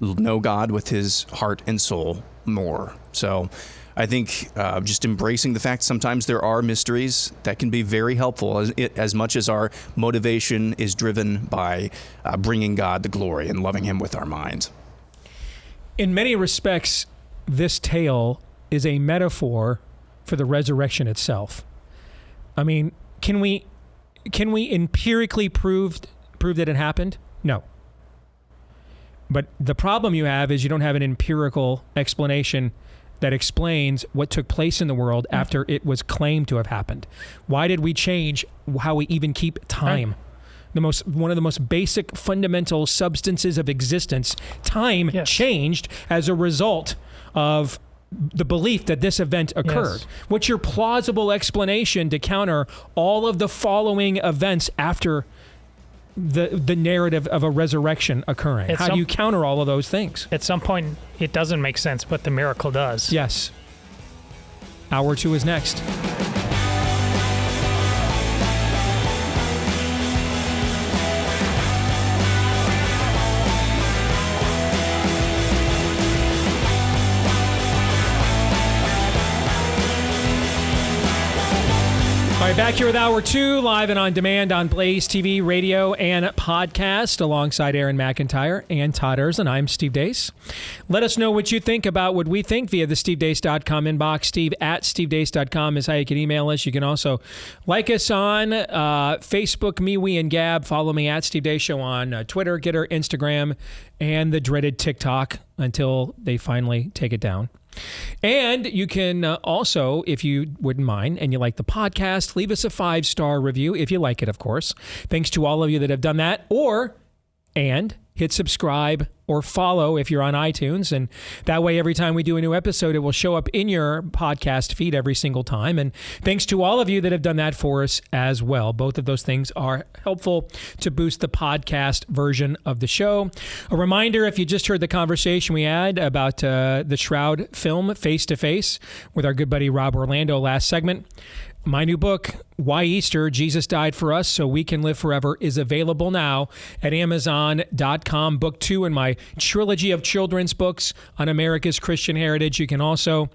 know God with his heart and soul more. So I think just embracing the fact sometimes there are mysteries that can be very helpful as much as our motivation is driven by bringing God the glory and loving Him with our minds. In many respects, this tale is a metaphor for the resurrection itself. I mean, can we empirically prove that it happened? No. But the problem you have is you don't have an empirical explanation that explains what took place in the world after it was claimed to have happened. Why did we change how we even keep time? One of the most basic fundamental substances of existence, time, changed as a result of the belief that this event occurred. Yes. What's your plausible explanation to counter all of the following events after the narrative of a resurrection occurring? How do you counter all of those things? At some point, it doesn't make sense, but the miracle does. Yes. Hour 2 is next. All right, back here with Hour 2, live and on demand on Blaze TV, radio, and podcast, alongside Aaron McIntyre and Todd Erzin. I'm Steve Deace. Let us know what you think about what we think via the stevedeace.com inbox. Steve@stevedeace.com is how you can email us. You can also like us on Facebook, Me, We, and Gab. Follow me at Steve Deace Show on Twitter, Getter, Instagram, and the dreaded TikTok until they finally take it down. And you can also, if you wouldn't mind and you like the podcast, leave us a 5-star review if you like it, of course. Thanks to all of you that have done that. And hit subscribe or follow if you're on iTunes. And that way, every time we do a new episode, it will show up in your podcast feed every single time. And thanks to all of you that have done that for us as well. Both of those things are helpful to boost the podcast version of the show. A reminder, if you just heard the conversation we had about the Shroud film, Face to Face, with our good buddy Rob Orlando last segment, my new book, Why Easter? Jesus Died for Us So We Can Live Forever, is available now at Amazon.com. Book 2 in my trilogy of children's books on America's Christian heritage. You can also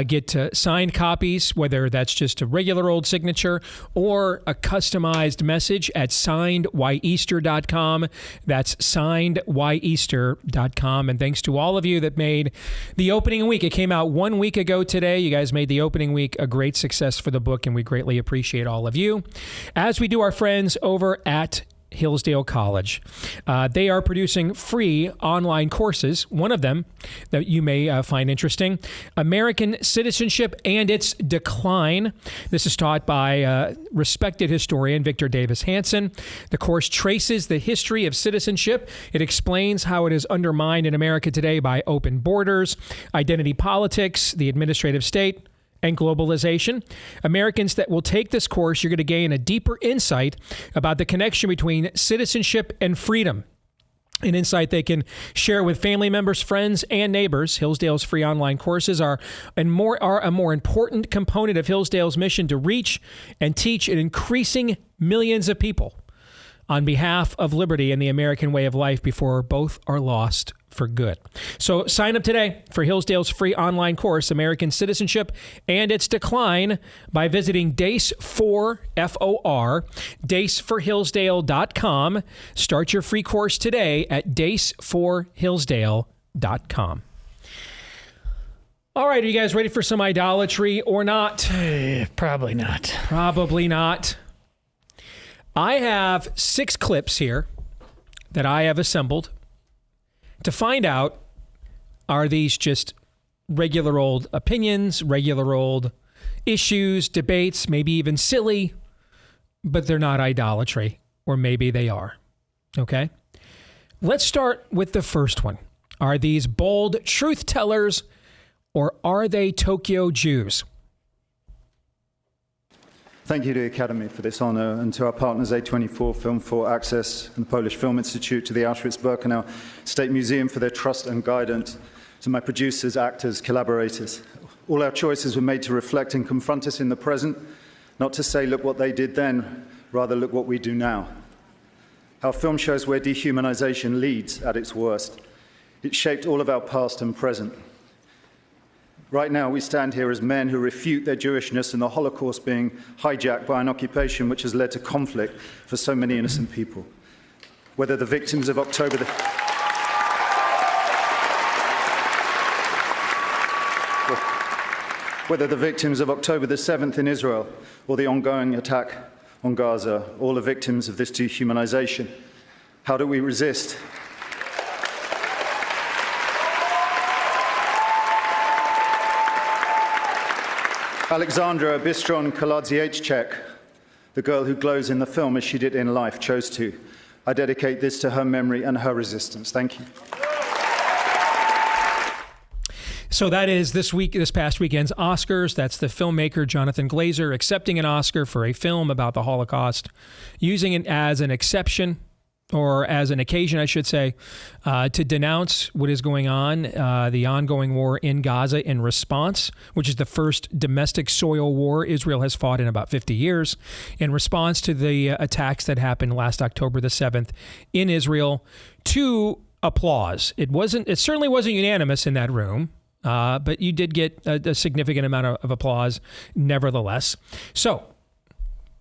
get signed copies, whether that's just a regular old signature or a customized message at signedwhyeaster.com. That's signedwhyeaster.com. And thanks to all of you that made the opening week. It came out 1 week ago today. You guys made the opening week a great success for the book, and we greatly appreciate all of you. As we do our friends over at Hillsdale College. They are producing free online courses. One of them that you may find interesting, American Citizenship and Its Decline. This is taught by respected historian Victor Davis Hanson. The course traces the history of citizenship. It explains how it is undermined in America today by open borders, identity politics, the administrative state, and globalization. Americans that will take this course, you're going to gain a deeper insight about the connection between citizenship and freedom. An insight they can share with family members, friends, and neighbors. Hillsdale's free online courses are a more important component of Hillsdale's mission to reach and teach an increasing millions of people on behalf of liberty and the American way of life before both are lost for good. So sign up today for Hillsdale's free online course, American Citizenship and Its Decline, by visiting DACE4, F-O-R, DACE4Hillsdale.com. Start your free course today at DACE4Hillsdale.com. All right, are you guys ready for some idolatry or not? Probably not. Probably not. I have 6 clips here that I have assembled to find out, are these just regular old opinions, regular old issues, debates, maybe even silly, but they're not idolatry, or maybe they are. Okay? Let's start with the first one. Are these bold truth tellers, or are they Tokyo Jews? Thank you to the Academy for this honor, and to our partners A24, Film 4 Access, and the Polish Film Institute, to the Auschwitz-Birkenau State Museum for their trust and guidance, to my producers, actors, collaborators. All our choices were made to reflect and confront us in the present, not to say, look what they did then, rather look what we do now. Our film shows where dehumanization leads at its worst. It shaped all of our past and present. Right now, we stand here as men who refute their Jewishness and the Holocaust being hijacked by an occupation which has led to conflict for so many innocent people. Whether the victims of October the 7th in Israel, or the ongoing attack on Gaza, all are victims of this dehumanization. How do we resist? Alexandra Bistron Kaladziejczak, the girl who glows in the film as she did in life, chose to. I dedicate this to her memory and her resistance. Thank you. So that is this past weekend's Oscars. That's the filmmaker Jonathan Glazer accepting an Oscar for a film about the Holocaust, using it as an exception, or as an occasion, I should say, to denounce what is going on, the ongoing war in Gaza in response, which is the first domestic soil war Israel has fought in about 50 years, in response to the attacks that happened last October the 7th in Israel, to applause. It certainly wasn't unanimous in that room, but you did get a significant amount of applause nevertheless. So,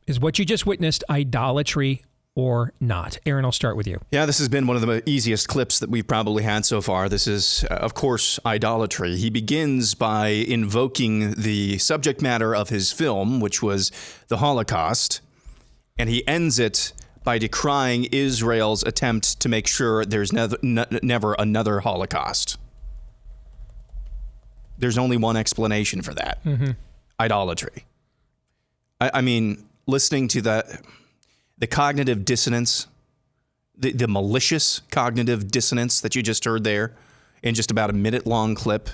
is what you just witnessed idolatry or not? Aaron, I'll start with you. Yeah, this has been one of the easiest clips that we've probably had so far. This is, of course, idolatry. He begins by invoking the subject matter of his film, which was the Holocaust, and he ends it by decrying Israel's attempt to make sure there's never another Holocaust. There's only one explanation for that. Mm-hmm. Idolatry. I mean, listening to the cognitive dissonance, the malicious cognitive dissonance that you just heard there in just about a minute-long clip.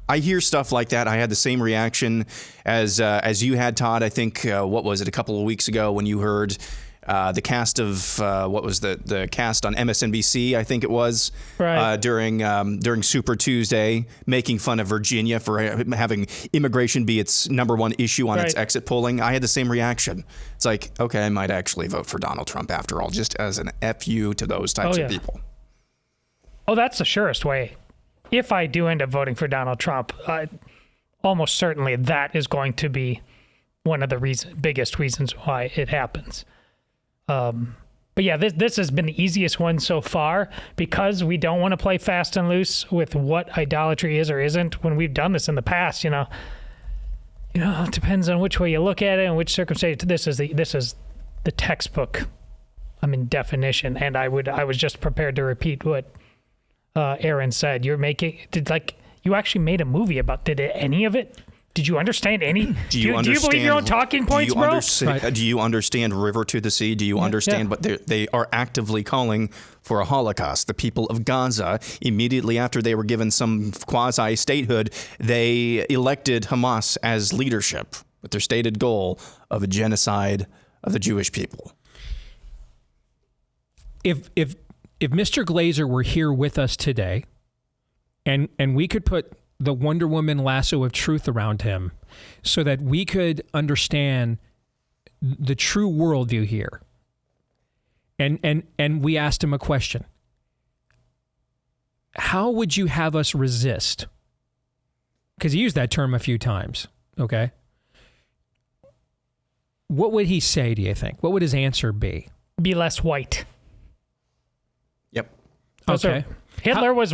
I hear stuff like that. I had the same reaction as you had, Todd. I think, what was it, a couple of weeks ago when you heard the cast of, what was the cast on MSNBC, I think it was, right, during Super Tuesday, making fun of Virginia for having immigration be its number one issue on its exit polling. I had the same reaction. It's like, okay, I might actually vote for Donald Trump after all, just as an FU to those types of people. Oh, that's the surest way. If I do end up voting for Donald Trump, almost certainly that is going to be one of the biggest reasons why it happens. But yeah, this has been the easiest one so far, because we don't want to play fast and loose with what idolatry is or isn't. When we've done this in the past, it depends on which way you look at it and which circumstance. This is the textbook definition. And I was just prepared to repeat what Aaron said. You actually made a movie about, did any of it? Did you understand any? Do you believe your own talking points, bro? Do you understand River to the Sea? Do you understand what they are actively calling for a Holocaust? The people of Gaza, immediately after they were given some quasi-statehood, they elected Hamas as leadership with their stated goal of a genocide of the Jewish people. If Mr. Glazer were here with us today, and we could put the Wonder Woman lasso of truth around him so that we could understand the true worldview here. And we asked him a question. How would you have us resist? Because he used that term a few times, okay? What would he say, do you think? What would his answer be? Be less white. Yep. Okay. Hitler was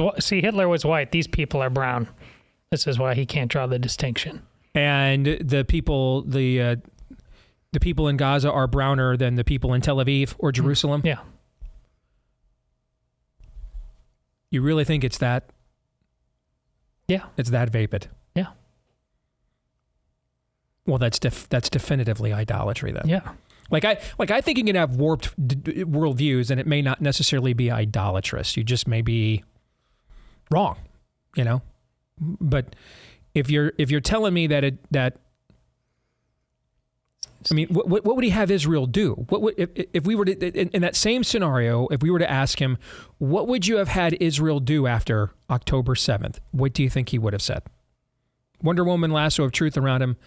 white. These people are brown. This is why he can't draw the distinction. And the people in Gaza are browner than the people in Tel Aviv or Jerusalem? Yeah. You really think it's that? Yeah. It's that vapid? Yeah. Well, that's definitively idolatry then. Yeah. Like I think you can have warped worldviews and it may not necessarily be idolatrous. You just may be wrong, you know? But if you're telling me that I mean, what would he have Israel do? What would, if we were to, in that same scenario, if we were to ask him, what would you have had Israel do after October 7th? What do you think he would have said? Wonder Woman, lasso of truth around him,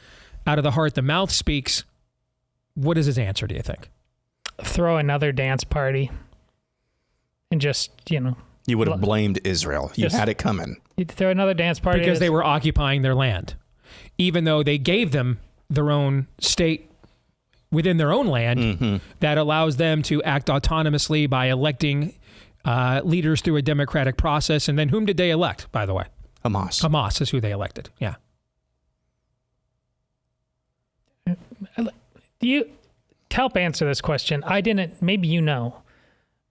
out of the heart the mouth speaks. What is his answer, do you think? Throw another dance party and just, You would have blamed Israel. You had it coming. You'd throw another dance party. Because they were occupying their land. Even though they gave them their own state within their own land that allows them to act autonomously by electing leaders through a democratic process. And then whom did they elect, by the way? Hamas. Hamas is who they elected, yeah. To help answer this question, maybe you know,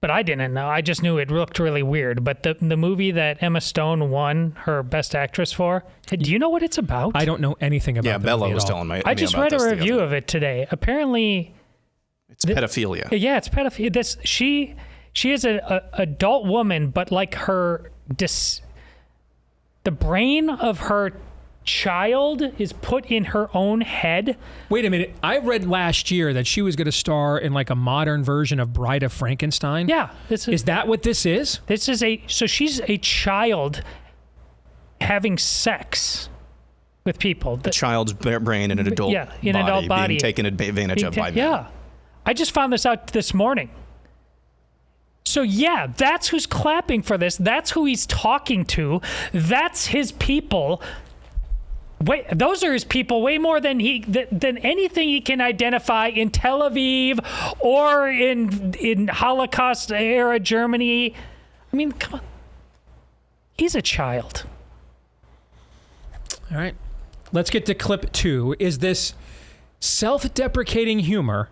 but I didn't know. I just knew it looked really weird. But the movie that Emma Stone won her Best Actress for, do you know what it's about? I don't know anything about it. Yeah, Bella was telling me. I just read a review of it today. Apparently, it's pedophilia. Yeah, it's pedophilia. She is an adult woman, but like the brain of her child is put in her own head. Wait a minute. I read last year that she was going to star in like a modern version of Bride of Frankenstein. Yeah. Is that what this is? So she's a child having sex with people. The child's brain in an adult body being taken advantage of by men. Yeah. I just found this out this morning. So yeah, that's who's clapping for this. That's who he's talking to. That's his people. Wait, those are his people way more than anything he can identify in Tel Aviv or in Holocaust era Germany. I mean, come on. He's a child. All right. Let's get to clip 2. Is this self-deprecating humor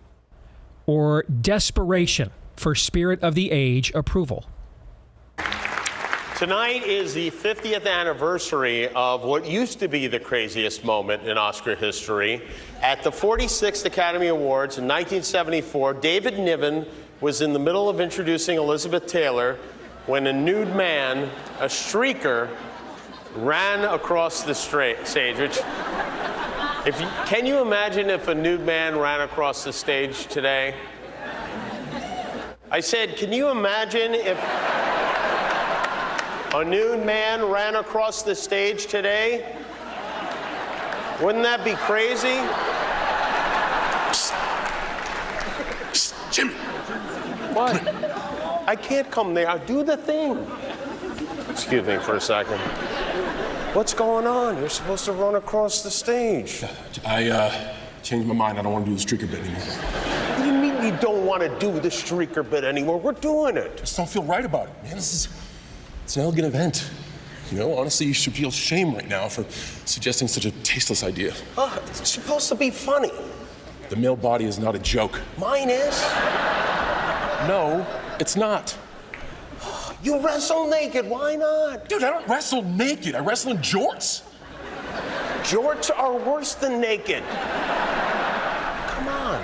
or desperation for spirit of the age approval? Tonight is the 50th anniversary of what used to be the craziest moment in Oscar history. At the 46th Academy Awards in 1974, David Niven was in the middle of introducing Elizabeth Taylor when a nude man, a streaker, ran across the stage. Can you imagine if a nude man ran across the stage today? I said, can you imagine if a nude man ran across the stage today? Wouldn't that be crazy? Psst, Jimmy. What? I can't come there. I'll do the thing. Excuse me for a second. What's going on? You're supposed to run across the stage. I changed my mind. I don't want to do the streaker bit anymore. What do you mean you don't want to do the streaker bit anymore? We're doing it. I just don't feel right about it, man. It's an elegant event. Honestly, you should feel shame right now for suggesting such a tasteless idea. It's supposed to be funny. The male body is not a joke. Mine is. No, it's not. You wrestle naked, why not? Dude, I don't wrestle naked. I wrestle in jorts. Jorts are worse than naked. Come on.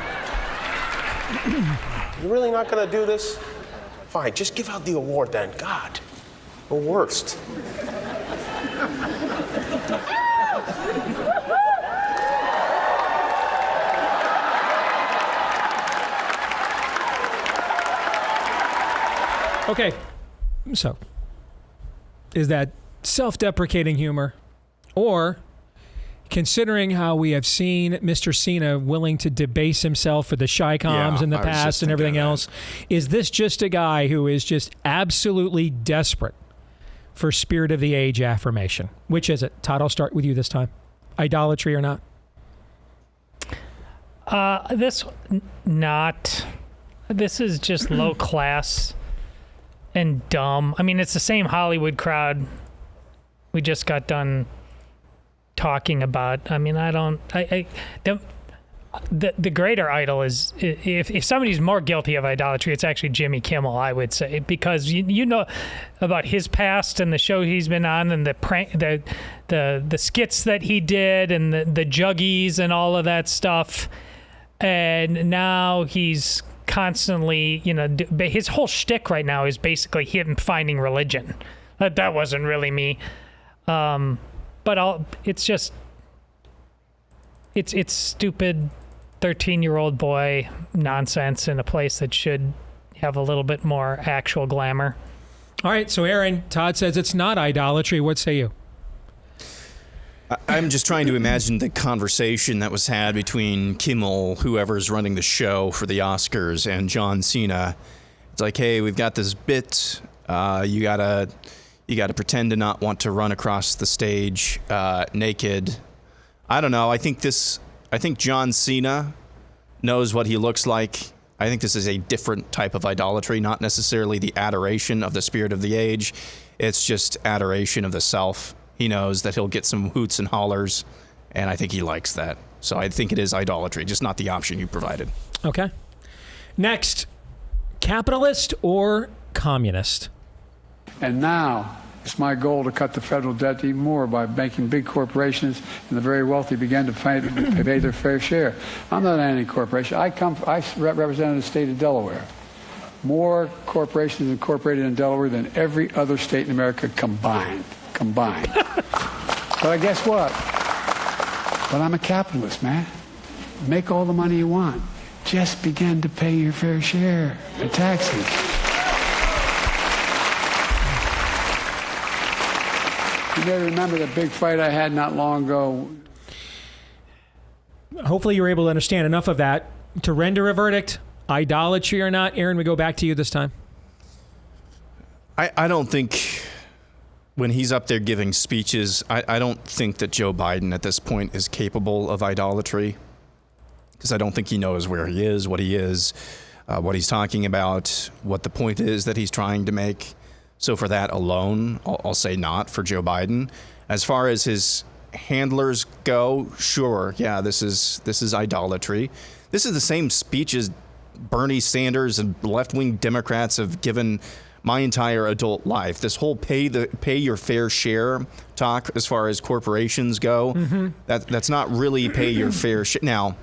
You're really not gonna do this? Fine, just give out the award then. God, the worst. Okay, so is that self-deprecating humor, or considering how we have seen Mr. Cena willing to debase himself for the Chi-Coms in the past and everything else, is this just a guy who is just absolutely desperate for spirit of the age affirmation? Which is it? Todd, I'll start with you this time. Idolatry or not? This is just low class and dumb. I mean, it's the same Hollywood crowd we just got done talking about. I mean, the greater idol is, if somebody's more guilty of idolatry, it's actually Jimmy Kimmel, I would say, because you know about his past and the show he's been on and the prank, the skits that he did and the juggies and all of that stuff, and now he's constantly, his whole shtick right now is basically him finding religion. That wasn't really me, but it's just it's stupid 13-year-old boy nonsense in a place that should have a little bit more actual glamour. All right, so Aaron, Todd says it's not idolatry. What say you? I'm just trying to imagine the conversation that was had between Kimmel, whoever's running the show for the Oscars, and John Cena. It's like, hey, we've got this bit. You gotta pretend to not want to run across the stage naked. I don't know. I think John Cena knows what he looks like. I think this is a different type of idolatry, not necessarily the adoration of the spirit of the age. It's just adoration of the self. He knows that he'll get some hoots and hollers, and I think he likes that. So I think it is idolatry, just not the option you provided. Okay. Next, capitalist or communist? And now it's my goal to cut the federal debt even more by making big corporations and the very wealthy begin to pay their fair share. I'm not anti-corporation. I represent the state of Delaware. More corporations incorporated in Delaware than every other state in America combined. But guess what? But I'm a capitalist, man. Make all the money you want. Just begin to pay your fair share of taxes. You may remember the big fight I had not long ago. Hopefully you were able to understand enough of that to render a verdict. Idolatry or not? Aaron, we go back to you this time. I don't think when he's up there giving speeches, I don't think that Joe Biden at this point is capable of idolatry, because I don't think he knows where he is, what he's talking about, what the point is that he's trying to make. So for that alone, I'll say not for Joe Biden. As far as his handlers go, sure, yeah, this is idolatry. This is the same speech as Bernie Sanders and left-wing Democrats have given my entire adult life. This whole pay your fair share talk as far as corporations go, that's not really pay your fair share. Now,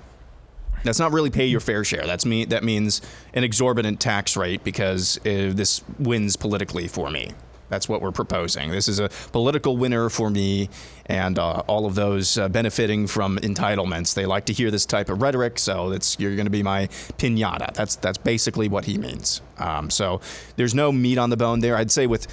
that's not really pay your fair share. That means an exorbitant tax rate because this wins politically for me. That's what we're proposing. This is a political winner for me and all of those benefiting from entitlements. They like to hear this type of rhetoric, so you're going to be my piñata. That's basically what he means. So there's no meat on the bone there. I'd say with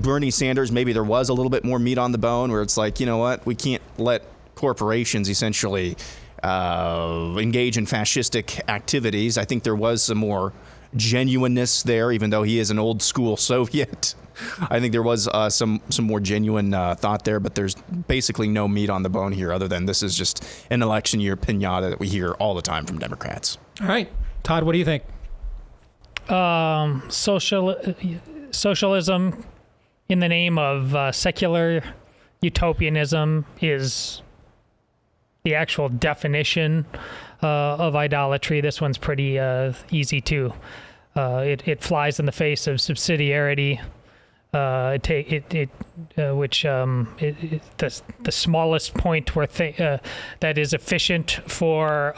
Bernie Sanders, maybe there was a little bit more meat on the bone where it's like, you know what, we can't let corporations essentially engage in fascistic activities. I think there was some more genuineness there, even though he is an old school Soviet. I think there was some more genuine thought there, but there's basically no meat on the bone here other than this is just an election year piñata that we hear all the time from Democrats. All right. Todd, what do you think? Socialism in the name of secular utopianism is the actual definition of idolatry. This one's pretty easy too. It flies in the face of subsidiarity. The smallest point where that is efficient for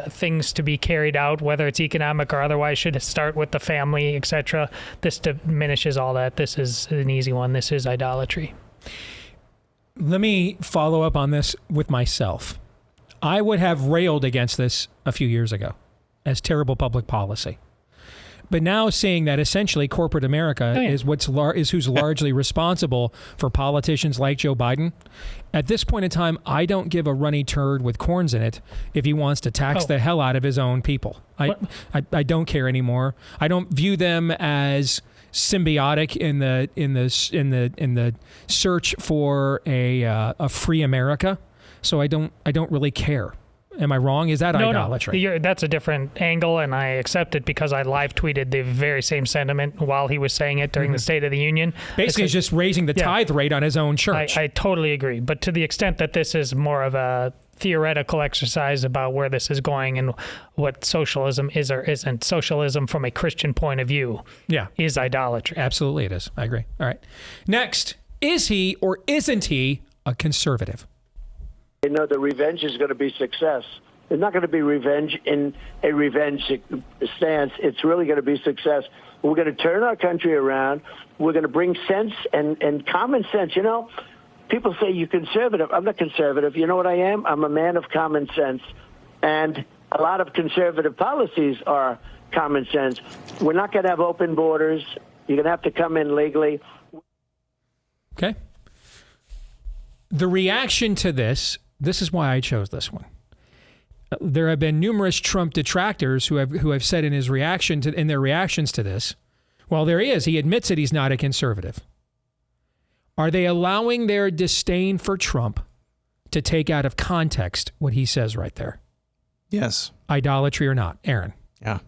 things to be carried out, whether it's economic or otherwise, should start with the family, etc. This diminishes all that. This is an easy one. This is idolatry. Let me follow up on this with myself. I would have railed against this a few years ago as terrible public policy. But now seeing that essentially corporate America is who's largely responsible for politicians like Joe Biden, at this point in time, I don't give a runny turd with corns in it if he wants to tax the hell out of his own people. I don't care anymore. I don't view them as symbiotic in the search for a free America. So I don't really care. Am I wrong? Is that idolatry? No, that's a different angle, and I accept it because I live tweeted the very same sentiment while he was saying it during the State of the Union. Basically, he's just raising the tithe rate on his own church. I totally agree. But to the extent that this is more of a theoretical exercise about where this is going and what socialism is or isn't, socialism from a Christian point of view is idolatry. Absolutely it is. I agree. All right. Next, is he or isn't he a conservative? You know, the revenge is going to be success. It's not going to be revenge in a revenge stance. It's really going to be success. We're going to turn our country around. We're going to bring sense and common sense. You know, people say you're conservative. I'm not conservative. You know what I am? I'm a man of common sense. And a lot of conservative policies are common sense. We're not going to have open borders. You're going to have to come in legally. Okay. The reaction to this is why I chose this one. There have been numerous Trump detractors who have said in their reactions to this, well, there he is. He admits that he's not a conservative. Are they allowing their disdain for Trump to take out of context what he says right there? Yes. Idolatry or not, Aaron? Yeah.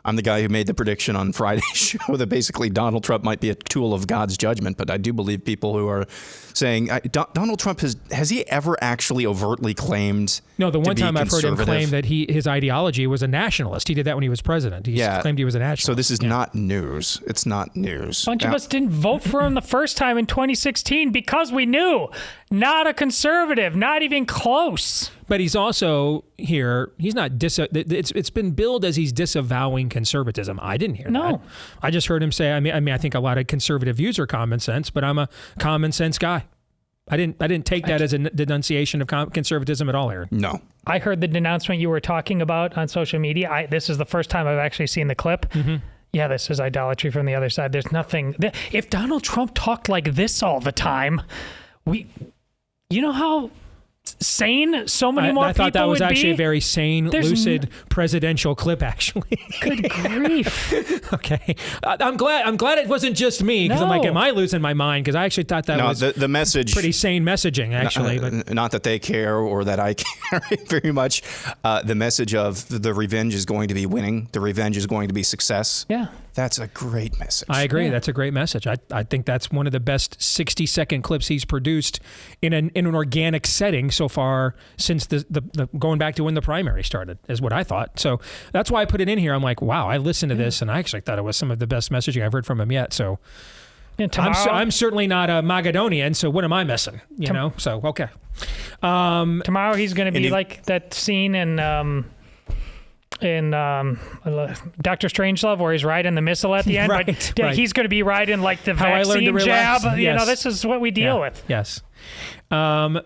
I'm the guy who made the prediction on Friday's show that basically Donald Trump might be a tool of God's judgment. But I do believe people who are saying Donald Trump has he ever actually overtly claimed? No, the one time I've heard him claim that his ideology was a nationalist. He did that when he was president. He claimed he was a nationalist. So this is not news. It's not news. A bunch of us didn't vote for him the first time in 2016 because we knew not a conservative, not even close. But he's also here. He's not it's been billed as he's disavowing conservatism. I didn't hear that. I just heard him say. I think a lot of conservative views are common sense, but I'm a common sense guy. I didn't take that as a denunciation of conservatism at all, Aaron. No. I heard the denouncement you were talking about on social media. This is the first time I've actually seen the clip. Mm-hmm. Yeah, this is idolatry from the other side. There's nothing. If Donald Trump talked like this all the time, you know how sane so many more people would be? I thought that was actually a very sane, lucid presidential clip, actually. Good grief. Okay. I'm glad it wasn't just me, because I'm like, am I losing my mind? Because I actually thought that was the message, pretty sane messaging, actually. But not that they care or that I care very much. The message of the revenge is going to be winning. The revenge is going to be success. Yeah. That's a great message. I agree. Yeah. That's a great message. I think that's one of the best 60-second clips he's produced in an organic setting so far since the going back to when the primary started, is what I thought. So that's why I put it in here. I'm like, wow, I listened to this, and I actually thought it was some of the best messaging I've heard from him yet. So I'm certainly not a Magadonian, so what am I missing? You know? So, okay. Tomorrow he's going to be like that scene in Dr. Strangelove where he's riding the missile at the end. But he's going to be riding like the vaccine jab. Yes. You know, this is what we deal with. Yes.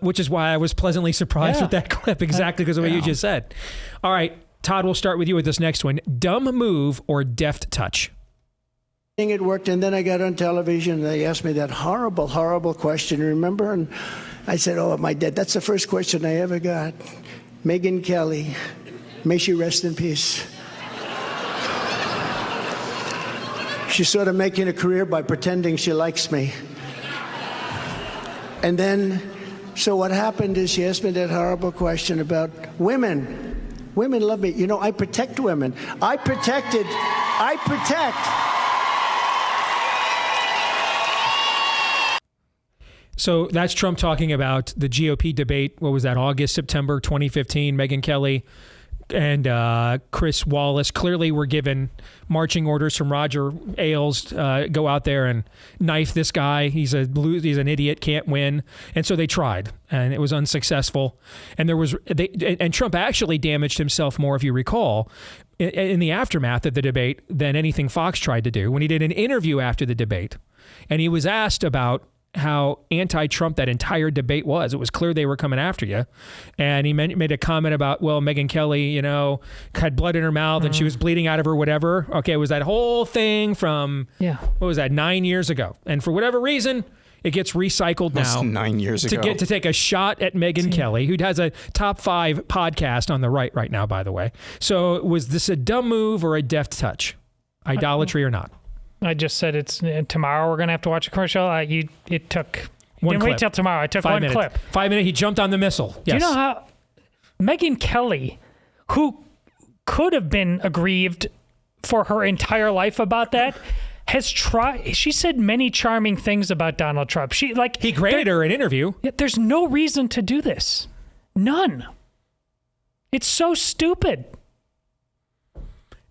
Which is why I was pleasantly surprised with that clip, exactly because of what you just said. All right, Todd, we'll start with you with this next one. Dumb move or deft touch? It worked, and then I got on television, and they asked me that horrible, horrible question, remember? And I said, oh, am I dead? That's the first question I ever got. Megyn Kelly. May she rest in peace. She's sort of making a career by pretending she likes me. And then, so what happened is she asked me that horrible question about women. Women love me. You know, I protect women. I protect. So that's Trump talking about the GOP debate. What was that, August, September 2015? Megyn Kelly Chris Wallace clearly were given marching orders from Roger Ailes, go out there and knife this guy. He's an idiot, can't win. And so they tried, and it was unsuccessful. And and Trump actually damaged himself more, if you recall, in the aftermath of the debate than anything Fox tried to do when he did an interview after the debate. And he was asked about how anti-Trump that entire debate was. It was clear they were coming after you. And he made a comment about, well, Megyn Kelly, had blood in her mouth and she was bleeding out of her, whatever. Okay, it was that whole thing from, what was that, 9 years ago. And for whatever reason, it gets recycled now. 9 years ago. To take a shot at Megyn Kelly, who has a top 5 podcast on the right now, by the way. So was this a dumb move or a deft touch? Idolatry or not? I just said it's tomorrow. We're going to have to watch a commercial. It took one clip. Wait till tomorrow. I took 5 one minutes. clip. 5 minutes. He jumped on the missile. Yes. Do you know how Megyn Kelly, who could have been aggrieved for her entire life about that, has tried. She said many charming things about Donald Trump. He graded her an interview. There's no reason to do this. None. It's so stupid.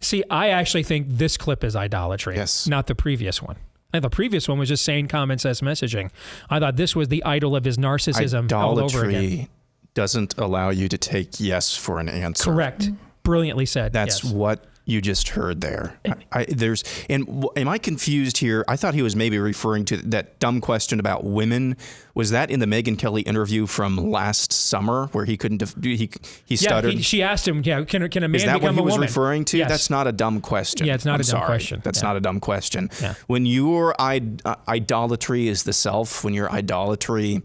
See, I actually think this clip is idolatry, not the previous one. And the previous one was just saying common sense messaging. I thought this was the idol of his narcissism all over again. Idolatry doesn't allow you to take yes for an answer. Correct. Brilliantly said. That's what you just heard there. Am I confused here? I thought he was maybe referring to that dumb question about women. Was that in the Megyn Kelly interview from last summer where he couldn't? He stuttered. She asked him, can a man become a woman? Is that what he was referring to? Yes. That's not a dumb question. Yeah, it's not a dumb question. That's not a dumb question. Yeah. When your idolatry is the self, when your idolatry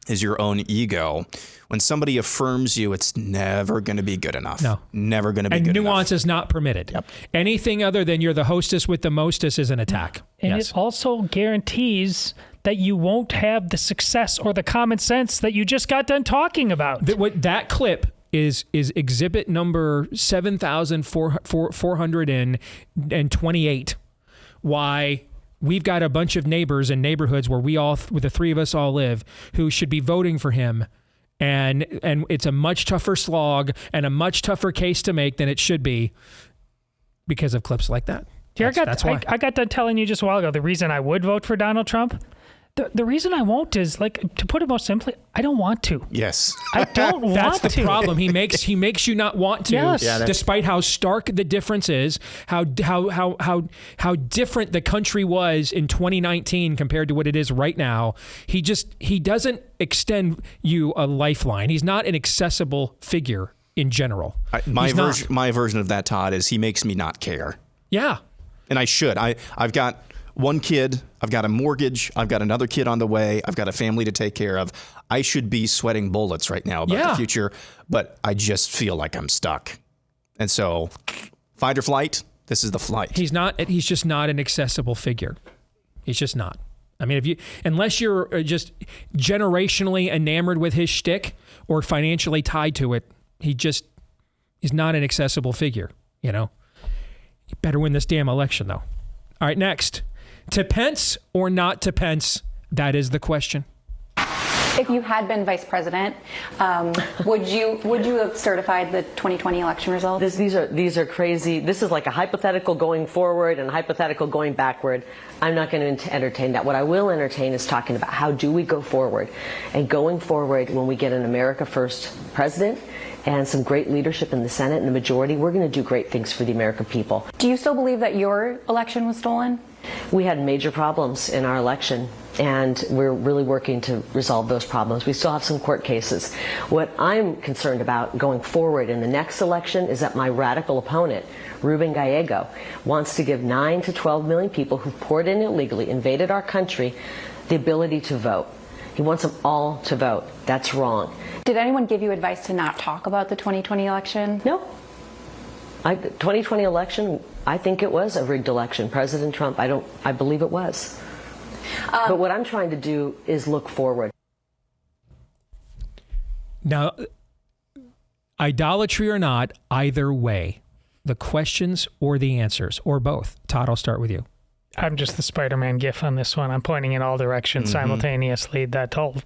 is your own ego, when somebody affirms you, it's never going to be good enough. No. Never going to be good enough. And nuance is not permitted. Yep. Anything other than you're the hostess with the mostess is an attack. And it also guarantees that you won't have the success or the common sense that you just got done talking about. That clip is exhibit number 7,428. Why we've got a bunch of neighbors in neighborhoods where with the three of us all live, who should be voting for him. And it's a much tougher slog and a much tougher case to make than it should be because of clips like that. That's why. I got done telling you just a while ago, the reason I would vote for Donald Trump, the reason I won't is, to put it most simply, I don't want to. Yes. I don't want to. That's the problem. He makes you not want to, yes. Despite how stark the difference is, how different the country was in 2019 compared to what it is right now. He doesn't extend you a lifeline. He's not an accessible figure in general. My version of that, Todd, is he makes me not care. Yeah. And I should. I've got one kid, I've got a mortgage, I've got another kid on the way, I've got a family to take care of. I should be sweating bullets right now about the future, but I just feel like I'm stuck. And so, fight or flight, this is the flight. He's just not an accessible figure. He's just not. I mean, unless you're just generationally enamored with his shtick or financially tied to it, he's not an accessible figure, You better win this damn election, though. All right, next. To Pence or not to Pence? That is the question. If you had been vice president, would you have certified the 2020 election results? These are crazy. This is like a hypothetical going forward and a hypothetical going backward. I'm not going to entertain that. What I will entertain is talking about how do we go forward. And going forward, when we get an America First president and some great leadership in the Senate and the majority, we're going to do great things for the American people. Do you still believe that your election was stolen? We had major problems in our election, and we're really working to resolve those problems. We still have some court cases. What I'm concerned about going forward in the next election is that my radical opponent, Ruben Gallego, wants to give 9 to 12 million people who poured in illegally, invaded our country, the ability to vote. He wants them all to vote. That's wrong. Did anyone give you advice to not talk about the 2020 election? No. 2020 election, I think it was a rigged election. President Trump, I believe it was. But what I'm trying to do is look forward. Now, idolatry or not, either way, the questions or the answers, or both. Todd, I'll start with you. I'm just the Spider-Man gif on this one. I'm pointing in all directions simultaneously. The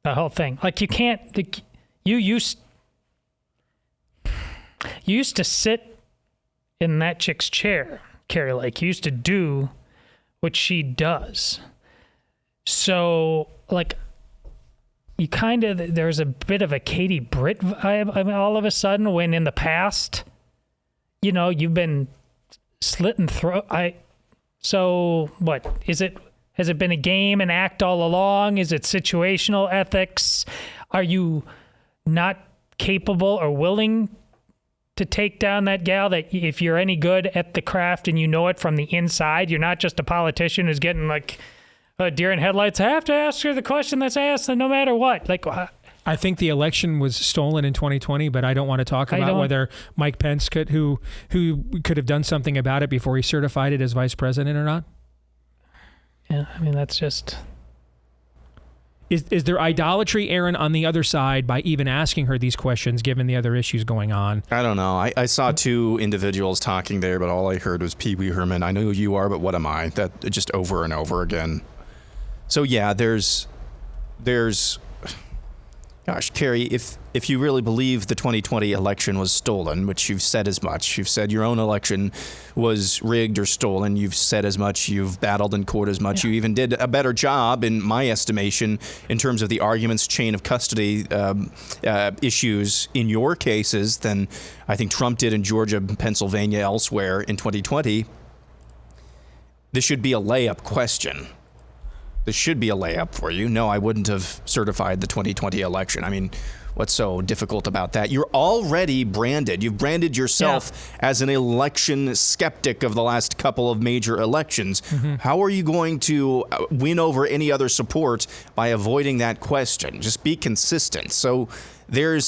whole thing. Like, you can't, You used to sit in that chick's chair, Kari Lake. You used to do what she does. So, like, you kind of, there's a bit of a Katie Britt vibe, I mean, all of a sudden, when in the past, you know, you've been slitting throat. So what is it? Has it been a game and act all along? Is it situational ethics? Are you not capable or willing to take down that gal, that if you're any good at the craft and you know it from the inside, you're not just a politician who's getting like a deer in headlights? I have to ask her the question that's asked no matter what. Like, I think the election was stolen in 2020, but I don't want to talk about whether Mike Pence who could have done something about it before he certified it as vice president or not. Yeah, I mean, that's just... Is there idolatry, Aaron, on the other side by even asking her these questions, given the other issues going on? I don't know. I saw two individuals talking there, but all I heard was Pee Wee Herman. I know who you are, but what am I? That just over and over again. So yeah, there's gosh, Kari, if you really believe the 2020 election was stolen, which you've said as much, you've said your own election was rigged or stolen, you've said as much, you've battled in court as much, you even did a better job, in my estimation, in terms of the arguments, chain of custody issues in your cases than I think Trump did in Georgia, Pennsylvania, elsewhere in 2020. This should be a layup question. This should be a layup for you. No, I wouldn't have certified the 2020 election. I mean, what's so difficult about that? You're already branded. You've branded yourself as an election skeptic of the last couple of major elections. Mm-hmm. How are you going to win over any other support by avoiding that question? Just be consistent. So there is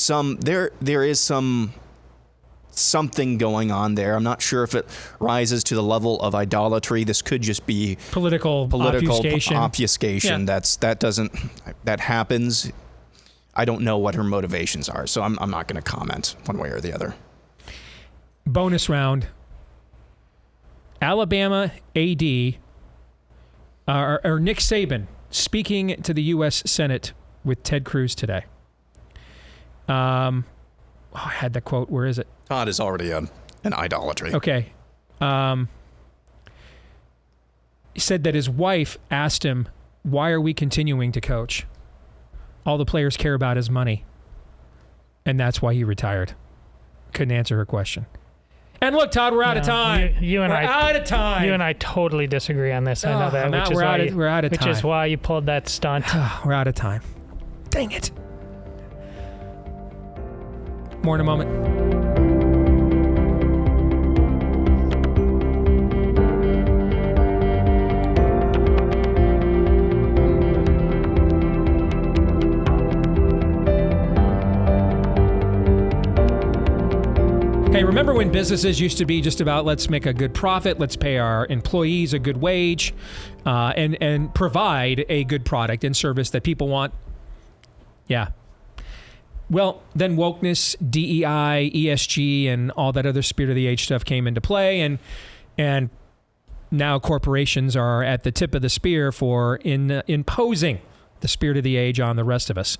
something going on there. I'm not sure if it rises to the level of idolatry. This could just be political obfuscation. Yeah. That happens. I don't know what her motivations are, so I'm not going to comment one way or the other. Bonus round. Alabama AD or Nick Saban speaking to the U.S. Senate with Ted Cruz today. I had the quote. Where is it? Todd is already an idolatry. Okay. He said that his wife asked him, "Why are we continuing to coach? All the players care about is money." And that's why he retired. Couldn't answer her question. And look, Todd, we're out of time. We're out of time. You and I totally disagree on this. I know that. We're out of time. Which is why you pulled that stunt. We're out of time. Dang it. More in a moment. Hey, remember when businesses used to be just about let's make a good profit, let's pay our employees a good wage, and provide a good product and service that people want? Yeah. Well, then wokeness, DEI, ESG, and all that other spirit of the age stuff came into play, and now corporations are at the tip of the spear for imposing the spirit of the age on the rest of us.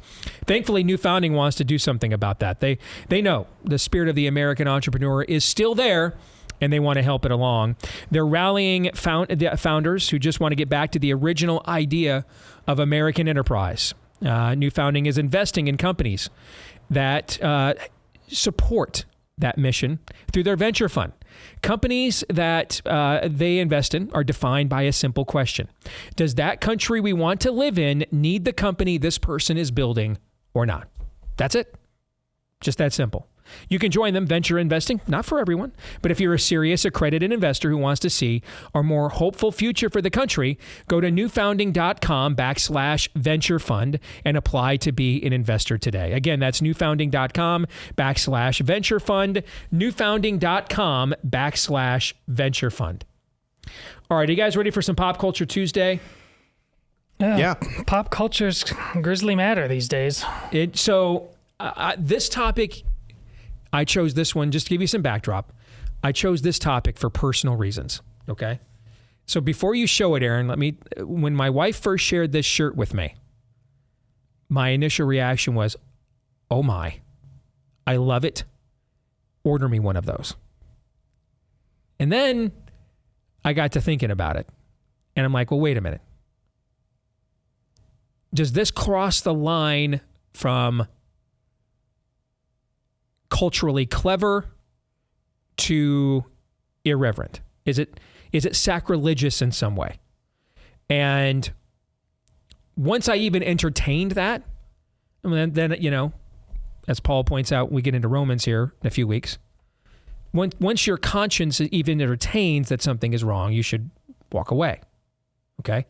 Thankfully, New Founding wants to do something about that. They know the spirit of the American entrepreneur is still there, and they want to help it along. They're rallying founders who just want to get back to the original idea of American enterprise. New Founding is investing in companies that support that mission through their venture fund. Companies that they invest in are defined by a simple question. Does that country we want to live in need the company this person is building or not? That's it. Just that simple. You can join them venture investing, not for everyone, but if you're a serious accredited investor who wants to see a more hopeful future for the country, go to newfounding.com/venture fund and apply to be an investor today. Again, that's newfounding.com/venture fund, newfounding.com/venture fund. All right, are you guys ready for some Pop Culture Tuesday? Yeah. Pop culture's grisly matter these days. This topic, I chose this one, just to give you some backdrop. I chose this topic for personal reasons, okay? So before you show it, Aaron, when my wife first shared this shirt with me, my initial reaction was, oh my, I love it. order me one of those. And then I got to thinking about it. And I'm like, well, wait a minute. Does this cross the line from culturally clever to irreverent? Is it sacrilegious in some way? And once I even entertained that, and then you know, as Paul points out, we get into Romans here in a few weeks. Once your conscience even entertains that something is wrong, you should walk away. Okay?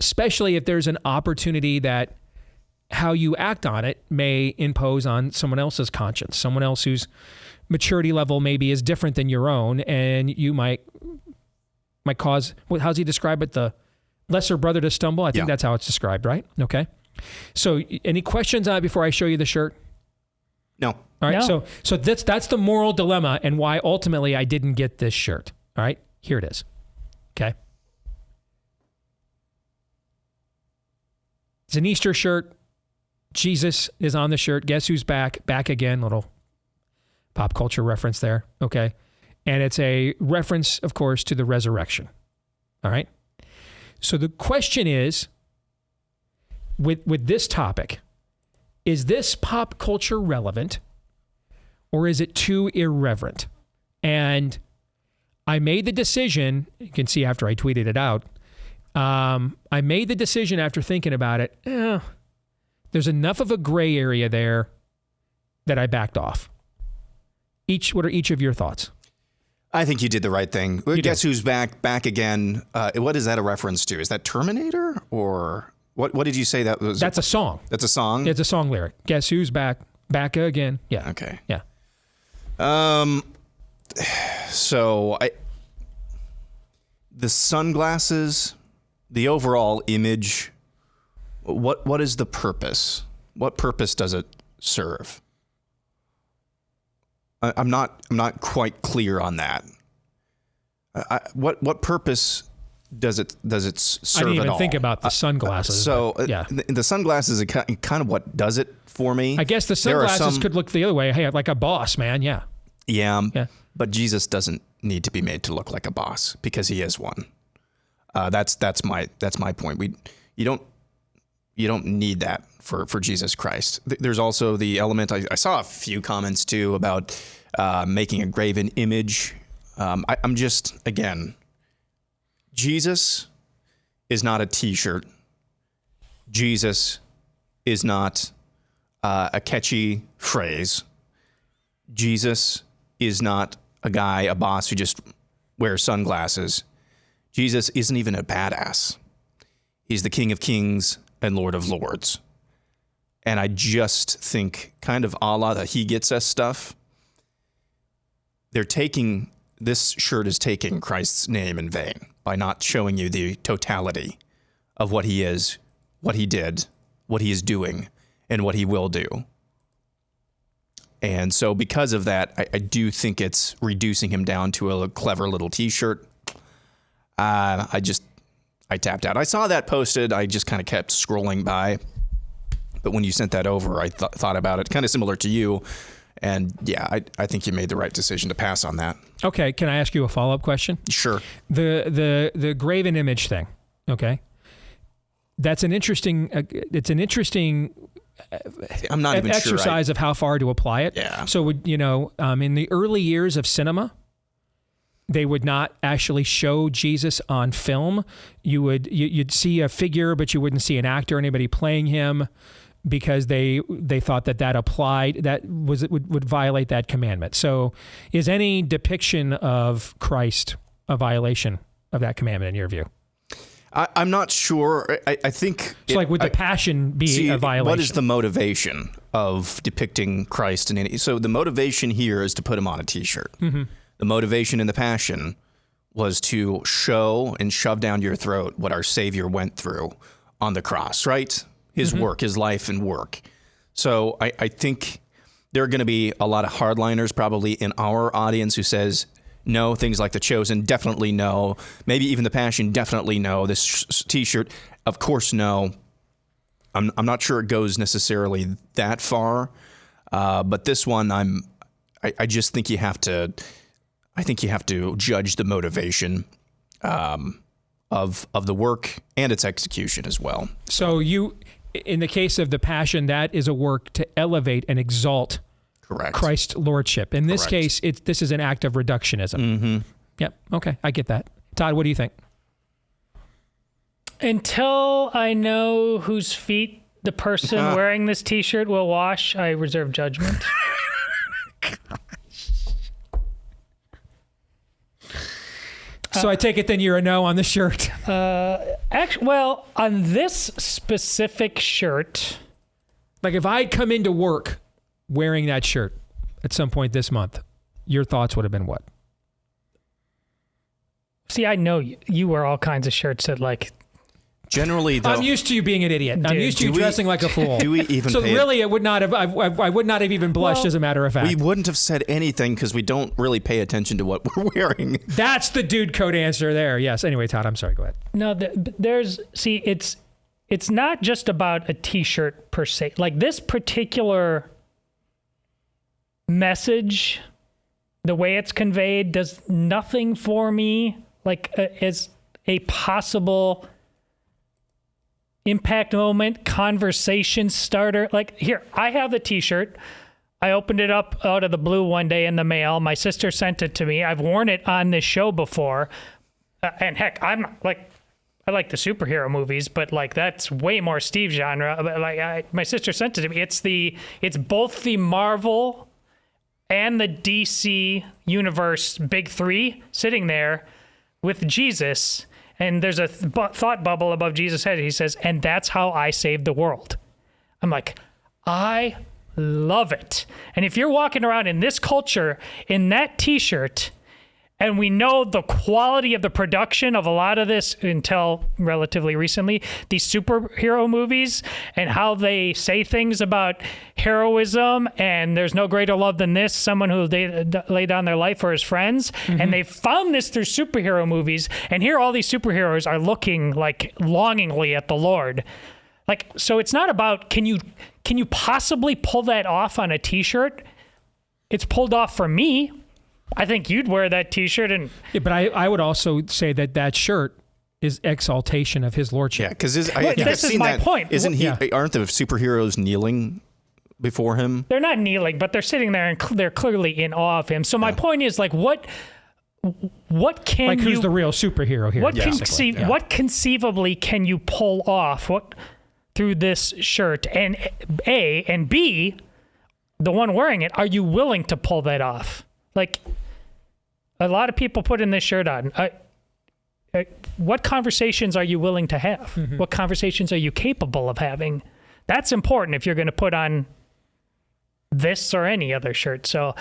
Especially if there's an opportunity that how you act on it may impose on someone else's conscience, someone else whose maturity level maybe is different than your own, and you might cause, how's he describe it? The lesser brother to stumble? I think that's how it's described, right? Okay. So any questions on it before I show you the shirt? No. All right. No. So that's the moral dilemma and why ultimately I didn't get this shirt. All right. Here it is. Okay. It's an Easter shirt. Jesus is on the shirt. Guess who's back? Back again. Little pop culture reference there. Okay. And it's a reference, of course, to the resurrection. All right. So the question is, with this topic, is this pop culture relevant or is it too irreverent? And I made the decision, you can see after I tweeted it out, I made the decision after thinking about it, there's enough of a gray area there that I backed off. What are each of your thoughts? I think you did the right thing. Guess who's back again? What is that a reference to? Is that Terminator or what did you say that was? That's a song. That's a song? It's a song lyric. Guess who's back again? Yeah. Okay. Yeah. So the sunglasses, the overall image, what is the purpose? What purpose does it serve? I'm not quite clear on that. What purpose does it serve? I didn't even at all? think about the sunglasses. The sunglasses are kind of what does it for me. I guess the sunglasses could look the other way. Hey, like a boss, man. Yeah. Yeah. But Jesus doesn't need to be made to look like a boss because he is one. That's my point. You don't need that for Jesus Christ. There's also the element. I saw a few comments too about making a graven image. I'm just, again, Jesus is not a T-shirt. Jesus is not a catchy phrase. Jesus is not a guy, a boss who just wears sunglasses. Jesus isn't even a badass. He's the King of Kings and Lord of Lords. And I just think kind of a la the He Gets Us stuff, this shirt is taking Christ's name in vain by not showing you the totality of what he is, what he did, what he is doing, and what he will do. And so because of that, I do think it's reducing him down to a clever little T-shirt. I tapped out. I saw that posted. I just kind of kept scrolling by. But when you sent that over, I thought about it, kind of similar to you. And yeah, I think you made the right decision to pass on that. Okay, can I ask you a follow-up question? Sure. The graven image thing. Okay, that's an interesting. I'm not even exercise sure of how far to apply it. Yeah. So in the early years of cinema, they would not actually show Jesus on film. You'd see a figure, but you wouldn't see an actor, anybody playing him, because they thought that applied, would violate that commandment. So is any depiction of Christ a violation of that commandment in your view? I'm not sure. I think... So would the passion be a violation? What is the motivation of depicting Christ in any... So the motivation here is to put him on a T-shirt. Mm-hmm. The motivation in the passion was to show and shove down your throat what our Savior went through on the cross, right? His work, his life and work. So I think there are going to be a lot of hardliners probably in our audience who says, no, things like The Chosen, definitely no. Maybe even The Passion, definitely no. This T-shirt, of course, no. I'm not sure it goes necessarily that far. But this one, I just think you have to. I think you have to judge the motivation of the work and its execution as well. So in the case of The Passion, that is a work to elevate and exalt Christ's lordship. In this case, this is an act of reductionism. Mm-hmm. Yep. Okay, I get that. Todd, what do you think? Until I know whose feet the person wearing this T-shirt will wash, I reserve judgment. So I take it then you're a no on the shirt. Actually, well, on this specific shirt, like if I'd come into work wearing that shirt at some point this month, your thoughts would have been what? See, I know you wear all kinds of shirts that like. Generally, though, I'm used to you being an idiot. I'm used to you dressing like a fool. Do we even? So really, it would not have. I would not have even blushed, as a matter of fact. We wouldn't have said anything because we don't really pay attention to what we're wearing. That's the dude code answer there. Yes. Anyway, Todd, I'm sorry. Go ahead. No, it's not just about a T-shirt per se. Like this particular message, the way it's conveyed, does nothing for me. Like as a possible impact moment, conversation starter. Like here, I have the T-shirt. I opened it up out of the blue one day in the mail. My sister sent it to me. I've worn it on this show before. And heck, I like the superhero movies, but like that's way more Steve genre. But like my sister sent it to me. It's both the Marvel and the DC universe big three sitting there with Jesus. And there's a thought bubble above Jesus' head. He says, and that's how I saved the world. I'm like, I love it. And if you're walking around in this culture in that T-shirt, and we know the quality of the production of a lot of this until relatively recently, these superhero movies and how they say things about heroism and there's no greater love than this, someone who lay down their life for his friends. Mm-hmm. And they found this through superhero movies. And here all these superheroes are looking like longingly at the Lord. Like, so it's not about, can you possibly pull that off on a T-shirt? It's pulled off for me. I think you'd wear that T-shirt, and but I would also say that shirt is exaltation of his lordship. Yeah, because this is my point. Isn't he? Yeah. Aren't the superheroes kneeling before him? They're not kneeling, but they're sitting there and they're clearly in awe of him. So my point is, like, what can like who's the real superhero here? What conceivably can you pull off through this shirt? And A and B, the one wearing it, are you willing to pull that off? Like, a lot of people putting this shirt on. What conversations are you willing to have? Mm-hmm. What conversations are you capable of having? That's important if you're going to put on this or any other shirt. So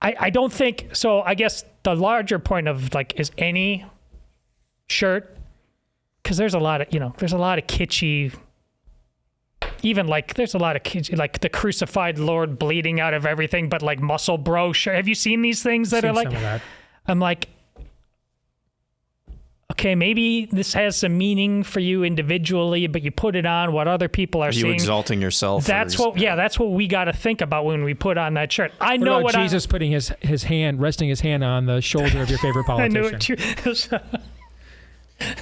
I don't think, so I guess the larger point of like, is any shirt, because there's a lot of kitschy, even like there's a lot of kids, like the crucified Lord bleeding out of everything, but like muscle bro shirt. Have you seen these things that are like, I'm like, okay, maybe this has some meaning for you individually, but you put it on what other people are seeing. You exalting yourself. That's what we got to think about when we put on that shirt. I know what Jesus putting resting his hand on the shoulder of your favorite politician.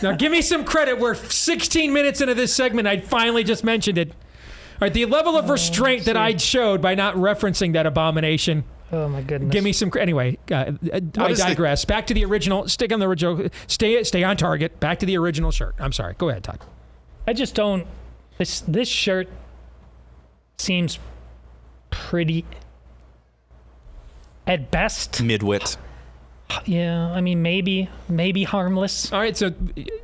Now, give me some credit. We're 16 minutes into this segment. I finally just mentioned it. All right, the level of restraint that I showed by not referencing that abomination. Oh, my goodness. Give me some credit. Anyway, I digress. Back to the original. Stick on the original. Stay on target. Back to the original shirt. I'm sorry. Go ahead, Todd. I just don't. This shirt seems pretty, at best, midwit. Yeah, I mean, maybe harmless. All right, so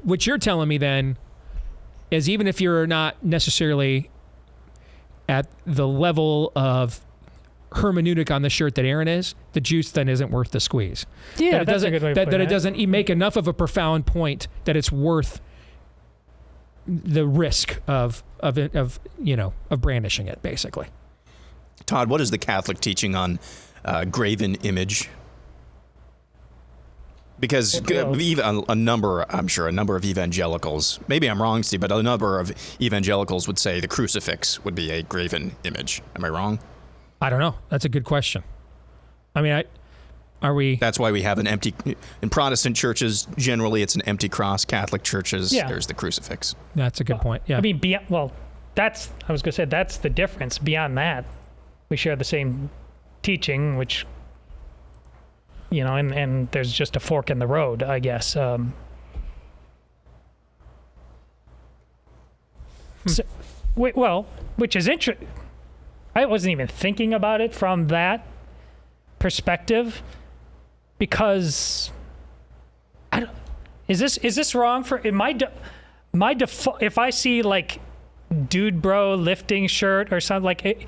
what you're telling me then is even if you're not necessarily at the level of hermeneutic on the shirt that Aaron is, the juice then isn't worth the squeeze. Yeah, that's a good way of putting it. That it doesn't make enough of a profound point that it's worth the risk of brandishing it, basically. Todd, what is the Catholic teaching on graven image? Because even a number of evangelicals, maybe I'm wrong, Steve, but a number of evangelicals would say the crucifix would be a graven image. Am I wrong? I don't know. That's a good question. I mean, are we? That's why we have an empty. In Protestant churches, generally, it's an empty cross. Catholic churches, there's the crucifix. That's a good point. Yeah. I mean, I was going to say that's the difference. Beyond that, we share the same teaching, which, and there's just a fork in the road, I guess. Which is interesting. I wasn't even thinking about it from that perspective, because is this wrong for my default? If I see like dude bro lifting shirt or something like it,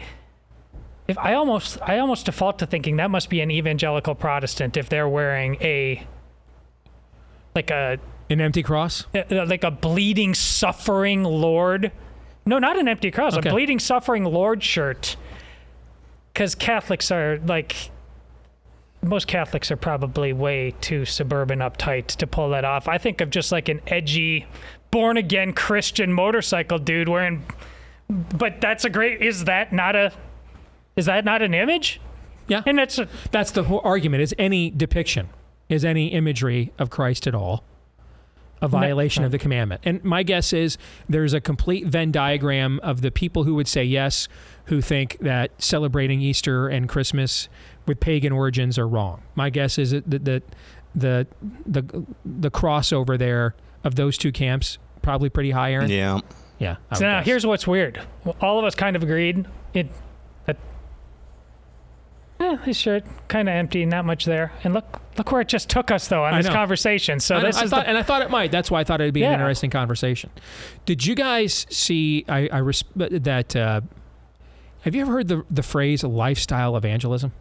if I almost default to thinking that must be an evangelical Protestant if they're wearing an empty cross, like a bleeding suffering Lord. No, not an empty cross. Okay. A bleeding suffering Lord shirt. Because Catholics are most Catholics are probably way too suburban uptight to pull that off. I think of just like an edgy, born again Christian motorcycle dude wearing. But that's is that not an image? Yeah, and that's the whole argument. Is any depiction, is any imagery of Christ at all a violation of the commandment? And my guess is there's a complete Venn diagram of the people who would say yes, who think that celebrating Easter and Christmas with pagan origins are wrong. My guess is that the crossover there of those two camps probably pretty high, Aaron. Yeah. So now here's what's weird. All of us kind of agreed this shirt kind of empty, not much there. And look where it just took us though on this conversation. So I thought it might. That's why I thought it'd be an interesting conversation. Did you guys see? Have you ever heard the phrase lifestyle evangelism?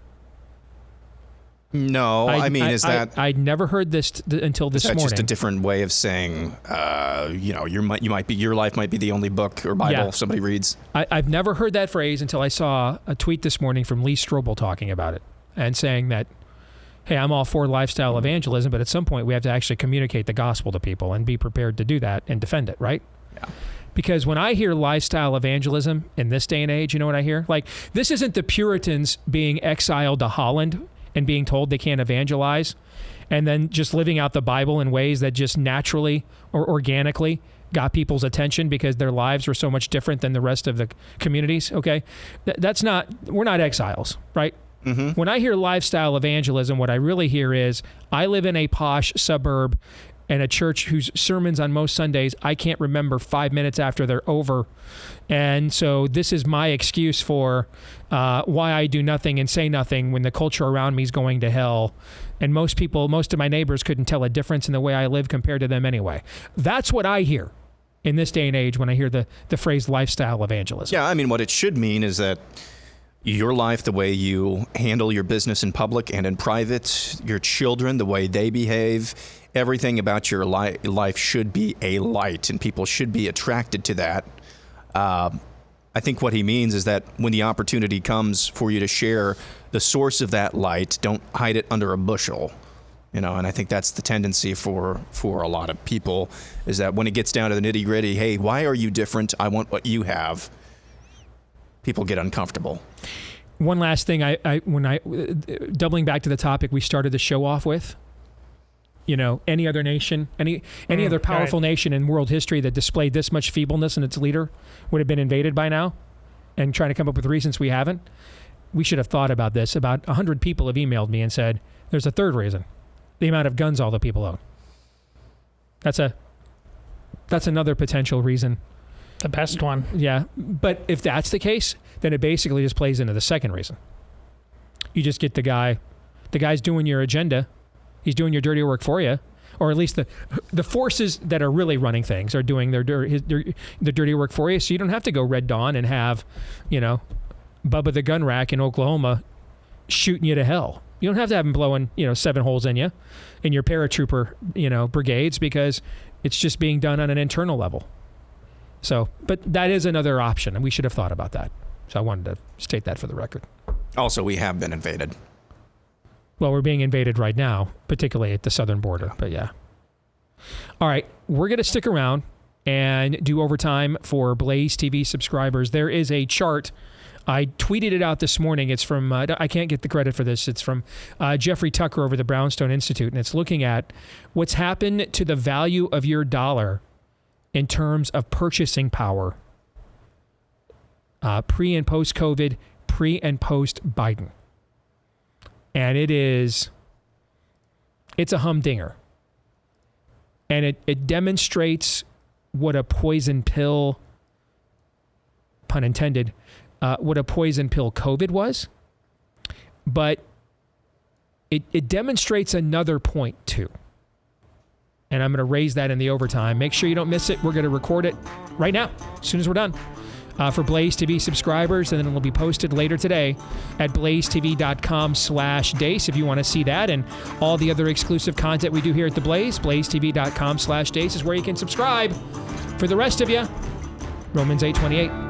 No, I'd never heard this until this morning. Just a different way of saying, your life might be the only book or Bible somebody reads. I've never heard that phrase until I saw a tweet this morning from Lee Strobel talking about it and saying that, hey, I'm all for lifestyle evangelism, but at some point we have to actually communicate the gospel to people and be prepared to do that and defend it, right? Yeah. Because when I hear lifestyle evangelism in this day and age, you know what I hear? Like, this isn't the Puritans being exiled to Holland and being told they can't evangelize, and then just living out the Bible in ways that just naturally or organically got people's attention because their lives were so much different than the rest of the communities, okay? We're not exiles, right? Mm-hmm. When I hear lifestyle evangelism, what I really hear is, I live in a posh suburb and a church whose sermons on most Sundays I can't remember 5 minutes after they're over. And so this is my excuse for why I do nothing and say nothing when the culture around me is going to hell. And most of my neighbors couldn't tell a difference in the way I live compared to them anyway. That's what I hear in this day and age when I hear the phrase lifestyle evangelism. Yeah, I mean, what it should mean is that your life, the way you handle your business in public and in private, your children, the way they behave, everything about your life should be a light, and people should be attracted to that. I think what he means is that when the opportunity comes for you to share the source of that light, don't hide it under a bushel. And I think that's the tendency for a lot of people, is that when it gets down to the nitty gritty, hey, why are you different? I want what you have. People get uncomfortable. One last thing, doubling back to the topic we started the show off with, any other nation, any other powerful nation in world history that displayed this much feebleness in its leader would have been invaded by now, and trying to come up with reasons we haven't. We should have thought about this. About 100 people have emailed me and said, there's a third reason: the amount of guns all the people own. That's another potential reason. The best one. Yeah, but if that's the case, then it basically just plays into the second reason. You just get the guy's doing your agenda. He's doing your dirty work for you, or at least the forces that are really running things are doing their dirty work for you. So you don't have to go Red Dawn and have, Bubba the Gun Rack in Oklahoma shooting you to hell. You don't have to have him blowing 7 holes in you, in your paratrooper brigades, because it's just being done on an internal level. So, but that is another option, and we should have thought about that. So I wanted to state that for the record. Also, we have been invaded. Well, we're being invaded right now, particularly at the southern border, but yeah. All right, we're going to stick around and do overtime for Blaze TV subscribers. There is a chart I tweeted it out this morning. It's from, I can't get the credit for this. It's from Jeffrey Tucker over the Brownstone Institute, and it's looking at what's happened to the value of your dollar in terms of purchasing power pre and post-COVID, pre and post-Biden. And it's a humdinger. And it demonstrates what a poison pill, pun intended, what a poison pill COVID was. But it demonstrates another point too. And I'm going to raise that in the overtime. Make sure you don't miss it. We're going to record it right now, as soon as we're done. For Blaze TV subscribers, and then it will be posted later today at blazetv.com/Deace if you want to see that and all the other exclusive content we do here at The Blaze. blazetv.com/Deace is where you can subscribe. For the rest of you, Romans 8:28.